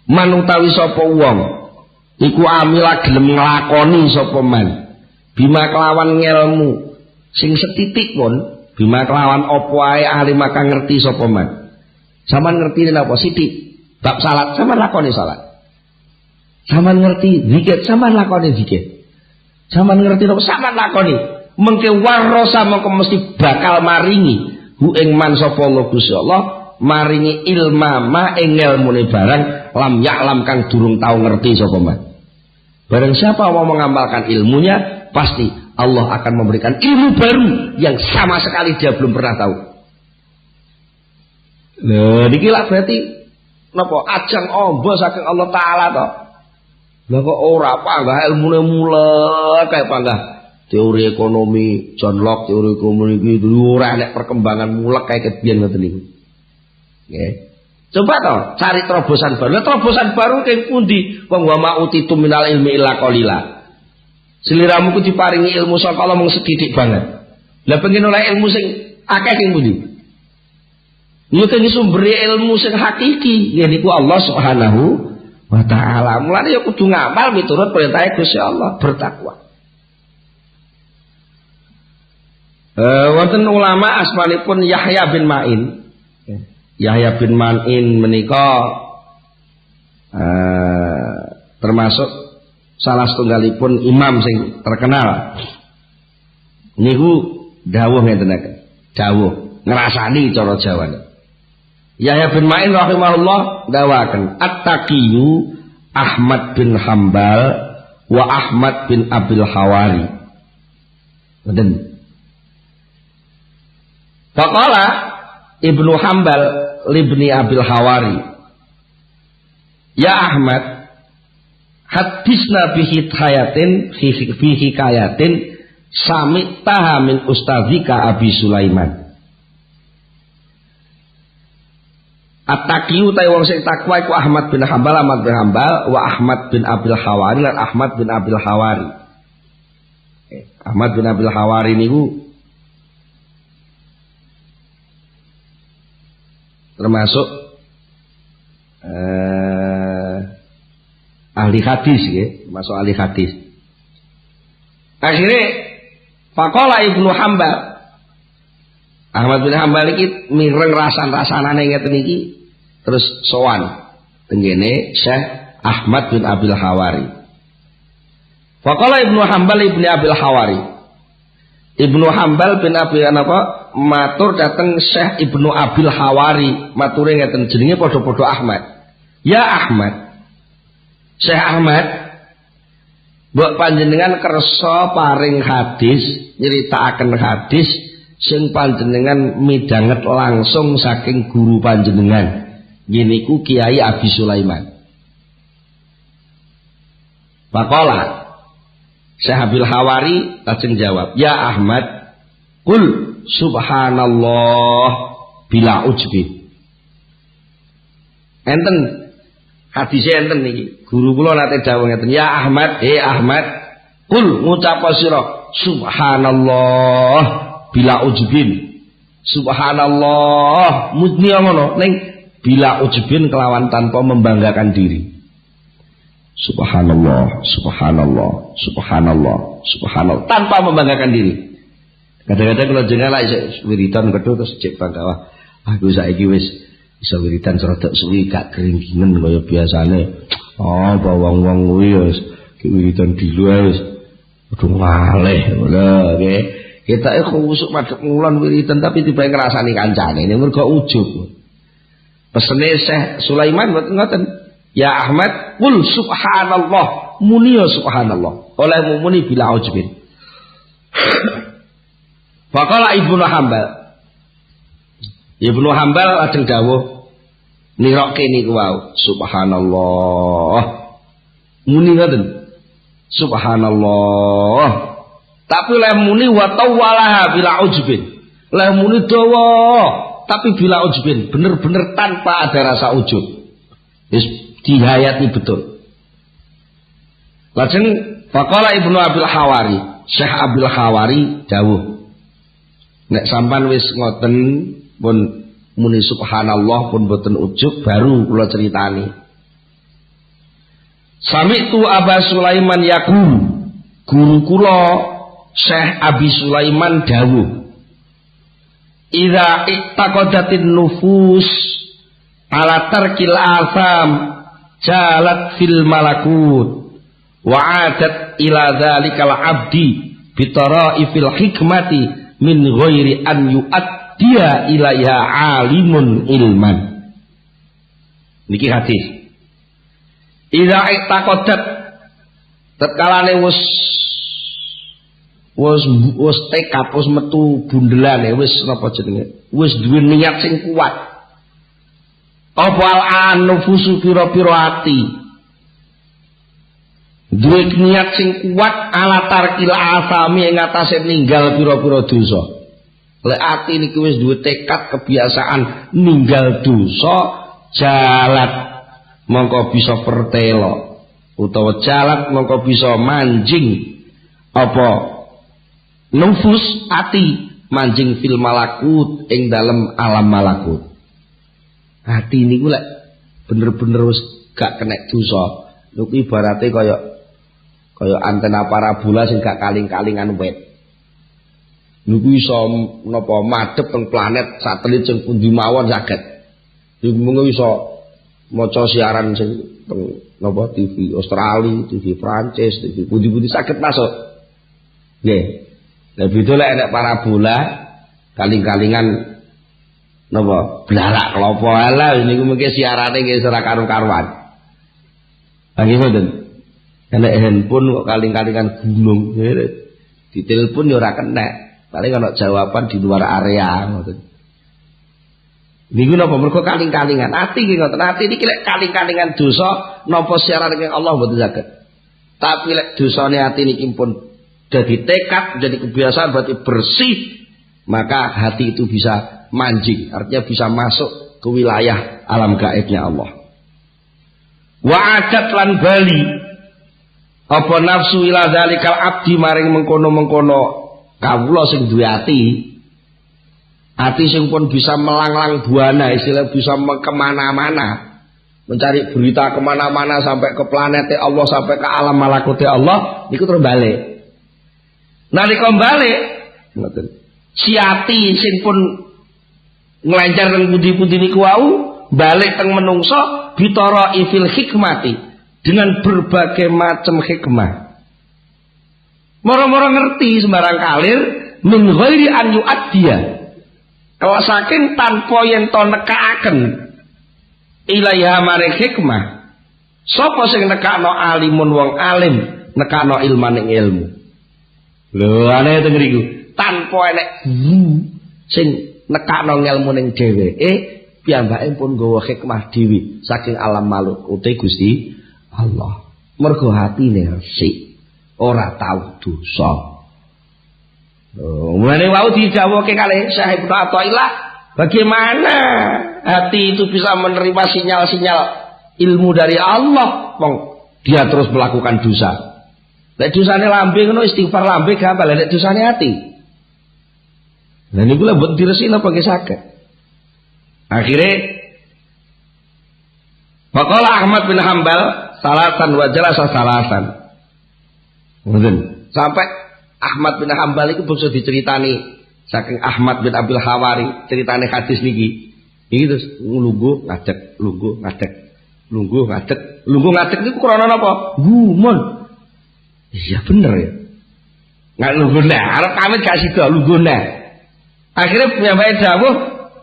Speaker 1: Man utawi sapa wong iku amila gelem nglakoni sapa man bima kelawan ngelmu sing setitik pun bima kelawan apa ae ahli maka ngerti sapa man. Sampeyan ngerti napa sithik bab salat sampeyan lakoni salat. Sampeyan ngerti zikir sampeyan lakoni zikir. Sampeyan ngerti napa sampeyan lakoni. Mengke warasa mengko mesti bakal maringi hu ing man sapa Allah Gusti Allah maringi ilma ma ing ilmune barang lam ya'lam kang durung tau ngerti sapa man. Barang siapa mau mengamalkan ilmunya pasti Allah akan memberikan ilmu baru yang sama sekali dia belum pernah tahu. Lha niki lak berarti napa ajang ombo saking Allah Taala to. Lah kok ora panggah ilmune mulek kayak panggah teori ekonomi John Locke, teori ekonomi iki ora nek perkembangan mulek kayak kebiyen ngoten niku. Nggih. Coba toh cari terobosan baru. Terobosan baru keng pundi? Wong wa ma'utitu minal ilmi illa qalila. Sliramu ku diparingi ilmu saka Allah mung sedidik banget. Lah pengen oleh ilmu sing akeh keng pundi? Yo keng sumbere ilmu sing hakiki, yaiku Allah Subhanahu wa ta'ala. Mulane ya kudu ngamal miturut perintah Gusti Allah, bertakwa. Wonten ulama asmanipun Yahya bin Ma'in. Yahya bin Ma'in menika termasuk salah setunggalipun imam sing terkenal. Niku dawuh ngeten iki. Dawuh ngrasani cara Jawane. Yahya bin Ma'in rahimahullah dawaken At-Taqiyyu Ahmad bin Hambal wa Ahmad bin Abil Hawari. Ngoten. Faqala Ibnu Hambal libni Abil Hawari, ya Ahmad, hadisna bihi hayatin fihi kayatin sami'taha min ustadzika Abi Sulaiman. At-Taqiyyu ta wong sing takwa iku Ahmad bin Hambal wa Ahmad bin Abil Hawari lan Ahmad bin Abil Hawari. Ahmad bin Abil Hawari niku termasuk ahli hadis ya, termasuk ahli hadis. Akhirnya faqala Ibnu Hambal, Ahmad bin Hambal iki mireng rasan-rasanane ngeten iki terus sowan tenggene Syekh Ahmad bin Abil Hawari. Faqala Ibnu Hambal ibni Abil Hawari. Ibnu Hambal bin Abi apa matur dateng Syekh Ibnu Abil Hawari, mature ngeten jenenge padha-padha Ahmad. Ya Ahmad, Syekh Ahmad, mbok panjenengan kersa paring hadis, nyeritakaken hadis sing panjenengan midanget langsung saking guru panjenengan. Yeniku Kiai Abi Sulaiman. Faqala Syekh Abil Hawari lajeng jawab, ya Ahmad, qul subhanallah bila ujbi. Enten hadisnya enten niki. Guru kula nate dawuh ngeten, ya Ahmad, Ahmad, qul ngucap sira subhanallah bila ujbin. Subhanallah mudni ngono ning bila ujbin kelawan tanpa membanggakan diri. Subhanallah, subhanallah, subhanallah, subhanallah tanpa membanggakan diri. Kadang-kadang kalau jenengan lak wiridan kedho terus cek bangga, aku saiki wis bisa wiridan rodok suwi gak keringkingen kaya biasane. Oh, wong-wong kuwi wis wiridan dilu wis kudu ngalih lho nggih. Kita khusuk madhep ngulon wiridan tapi tiba ngrasani kancane ning mergo ujug. Pesene Syekh Sulaiman mboten ngoten. Ya Ahmad, qul subhanallah, muni ya subhanallah. Oleh muni bila ujbin. Faqala Ibnu Hambal. Ibnu Hambal lajeng dawuh nirokke niku wau, subhanallah. Muni ngoten. Subhanallah. Tapi leh muni wa tawalaha bila ujbin. Leh muni dawa, tapi bila ujbin, bener-bener tanpa ada rasa ujub. Wis dihayati betul. Lajeng faqala Ibnu Abil Hawari, Syekh Abil Hawari dawuh, nek sampan wis ngoten pun muni subhanallah pun boten ujug baru kula critani. Sami'tu Aba Sulaiman yaqul, guru kula Syekh Abi Sulaiman dawuh, idza ittaqadatin nufus ala tarkil asam jalat fil malakut wa adat ila dzalikal abdi bitaraifil hikmati min ghairi an yu'addiya ilaiha alimun ilman. Niki hadis. Idza ittaqadat tatkalane wis tekad wis metu bundelane wis napa jenenge wis duwe niat sing kuat. Apa al-nufusu pira-pira ati duwe niat sing kuat ala tarkil asami ing atase ninggal pira-pira dosa. Lek ati niki wis duwe tekad kebiasaan ninggal dosa, jalat mongko bisa pertelo utawa jalat mongko bisa manjing apa nufus ati manjing fil malakut ing dalem alam malakut. Ati niku lek bener-bener wis gak kena dosa, niku ibarate kaya antena parabola sing gak kaling-kalingan wet. Niku iso napa madhep teng planet satelit sing pundi mawon saged. Niku mung iso maca siaran sing teng napa TV Australia, TV Prancis, TV pundi-pundi saged masuk. Nggih. Lah beda lek nek parabola kaling-kalingan napa blarak klopo ala niku mungkin siarane nggih ora karu-karuan. Nggih mboten. Nek handphone kok kaling-kalingan gunung, ditelepon ya ora kena. Paling ana jawaban di luar area ngoten. Niku napa mergo kaling-kalingan. Ati nggih ngoten. Ati niki lek kaling-kalingan dosa napa siarane Allah mboten saged. Tapi lek dosane ati niki pun jadi tekad, jadi kebiasaan, berarti bersih, maka hati itu bisa manjing, artinya bisa masuk ke wilayah alam gaibnya Allah. Wa adat lan bali apa nafsu ila zalikal abdi maring mengkono-mengkono kawula sing duwe ati sing pun bisa melanglang buana, istilah bisa kemana-mana, mencari berita kemana-mana sampai ke planet Allah, sampai ke alam malakut Allah, niku terus balik. Nalika balik ngoten. Si ati sing pun nglancar teng pundi-pundi niku wau balik teng menungso bitara ifil hikmati dengan berbagai macam hikmah. Moro-moro ngerti sembarang kalir min ghairi an yu'addiya. Kalau saking tanpa yen to nekakaken ilaiha maring hikmah. Sapa sing nekakno alimun wong alim, nekakno ilmaning ilmu. Lho ana teng mriku tanpa enek guru sing nekakno ngelmu ning dheweke piyambake pun nggawa hikmah dhewe saking alam malukute Gusti Allah. Mergo hatine resik, ora tau dosa. Mulane wau dijawabke kalih Syekh Ibnu Athaillah, bagaimana hati itu bisa menerima sinyal-sinyal ilmu dari Allah wong dia terus melakukan dosa. Lek dosane lambe ngono istighfar lambe gampang, lek dosane ati. Lah niku lek mbok diresiki napa nggih saged. Akhire Faqala Ahmad bin Hambal salatan wa jalasa salatan. Ngoten. Sampai Ahmad bin Hambal iku bisa diceritani saking Ahmad bin Abdul Hawari ceritane hadis niki. Iki terus lungguh ngadeg, lungguh ngadeg, lungguh ngadeg. Lungguh ngadeg niku krana napa? Gumun. Iya bener ya. Nggak lungguna, arep kawit gak sida lungguna. Akhirnya punya dawuh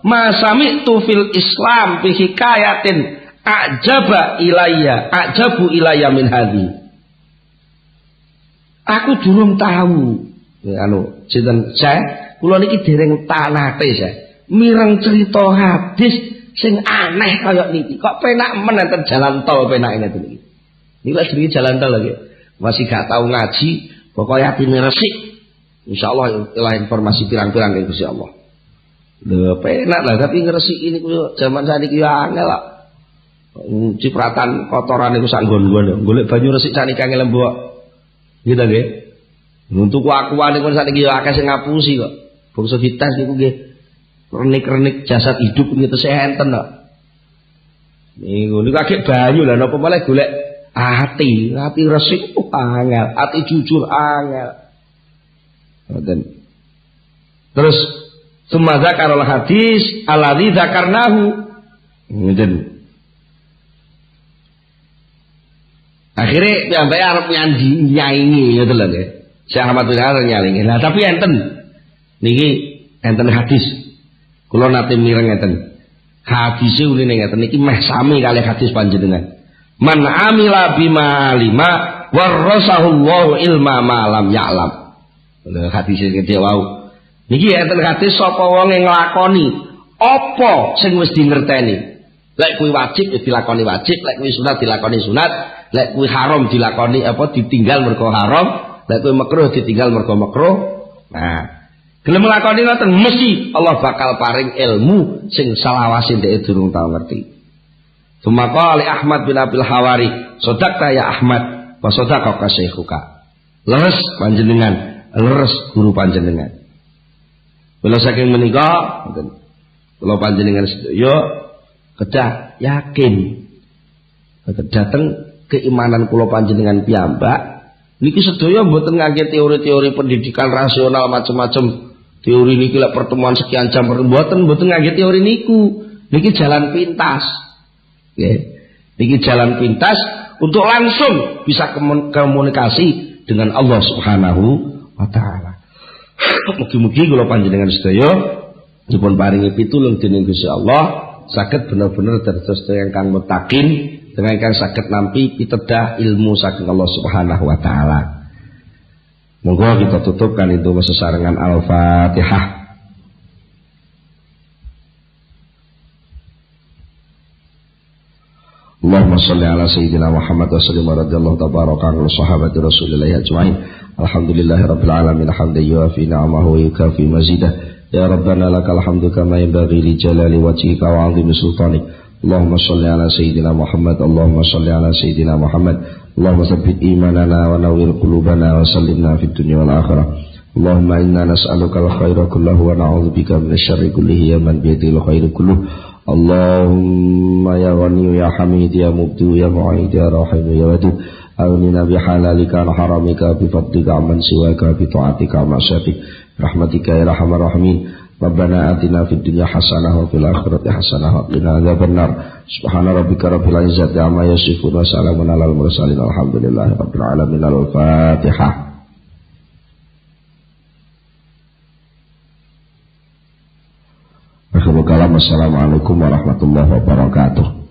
Speaker 1: masami tu fil Islam bi hikayatin ajabu ilayya min hadhi. Aku durung tahu. Anu sinten saya kula niki dereng tanate saya. Mireng cerita hadis sing aneh kaya niki. Kok penak men enten jalan tol penak ngene iki. Niki lak jenenge jalan tol lagi. Masih gak tahu ngaji, pokoknya hati resik. Insyaallah lah informasi pirang-pirang dari Gusti Allah. Lho penak lah tapi ngresik ini ku zaman saniki ya angel lah. Cipratan kotoran iku sak nggon-nggon. Golek banyu resik saniki angel mbok. Gitu nggih. Untuk akuan niku saniki ya akeh sing ngapusi kok. Bangsa dites niku nggih. Renik-renik jasad hidup niku tesih enten kok. Niku akeh banyu lah napa malah golek hati resik angel, hati jujur angel. Terus summa zakarul hadis alladzi zakarnahu. Ngoten. Akhire sampai arep nyaingi ngoten lho nggih. Syekh Ahmad bin Hanbal nyalingi. Lah tapi enten niki enten hadis. Kula nate mireng enten. Hadise uline ngeten niki meh sami kalih hadis panjenengan. Man amila bima lima warasahullahu ilma ma lam ya'lam. Lha hadis iki wau. Niki enten hadis sapa wong nglakoni apa sing wis dingerteni. Lek kuwi wajib ya dilakoni wajib, lek kuwi sunat dilakoni sunat, lek kuwi haram dilakoni ditinggal mergo haram, lek kuwi makruh ditinggal mergo makruh. Nah, gelem nglakoni ngoten mesti Allah bakal paring ilmu sing salawase dhek durung tau ngerti. Sumaka Ali Ahmad bin Abil Hawari, sodakta ya Ahmad, wa sodaka ka syaikhuka. Leres panjenengan, leres guru panjenengan. Kula saking menika, kula panjenengan sedaya kedah yakin dateng keimanan kula panjenengan piyambak niki sedaya mboten ngangge teori-teori pendidikan rasional macam-macam. Teori niki lek pertemuan sekian jam mboten ngangge teori niku. Niki jalan pintas. Nggih. Niki jalan pintas untuk langsung bisa komunikasi dengan Allah Subhanahu wa taala. Mugi-mugi kula panjenengan sedaya dipun paringi pitulung dening Gusti Allah saged bener-bener dados ingkang mutakin, dengan ingkang saged nampi pitedah ilmu saking Allah Subhanahu wa taala. Monggo kita tutupkan itu sesarengan Al-Fatihah. Allahumma shalli ala sayyidina Muhammad wa sallim radhiyallahu tabaraka an sahabati Rasulillah ajmain. Alhamdulillahirabbil alamin hamdan yuafi ni'amahu wa yukafi mazidah. Ya Rabbana lakal hamdu kama yanbaghi li jalali wajhika wa 'azimi sultanik. Allahumma shalli ala sayyidina Muhammad, Allahumma shalli ala sayyidina Muhammad. Allahumma tsabbit imanana wa nawwir qulubana wa sallimna fid dunya wal akhirah. Allahumma inna nas'aluka al-khaira kullahu wa na'udzubika minasy syarri kullihi ya man bi yadihil khairu kulluh. Allahumma ya Ghani ya Hamid ya Mubdi ya Mu'id ya Rahim ya Wadud. Aunina bihalalika wa haramika bi fadlika amman siwaka bi ta'atika wa ma'syatik. Rahmatika ya Rahman Rahimin. Rabbana atina fid dunya hasanah wa fil akhirati hasanah wa qina adzabannar. Subhana rabbika rabbil izzati amma yasifun wa salamun alal mursalin alhamdulillahi rabbil alamin. Al-Fatihah. Akhirul kalam. Assalamualaikum warahmatullahi wabarakatuh.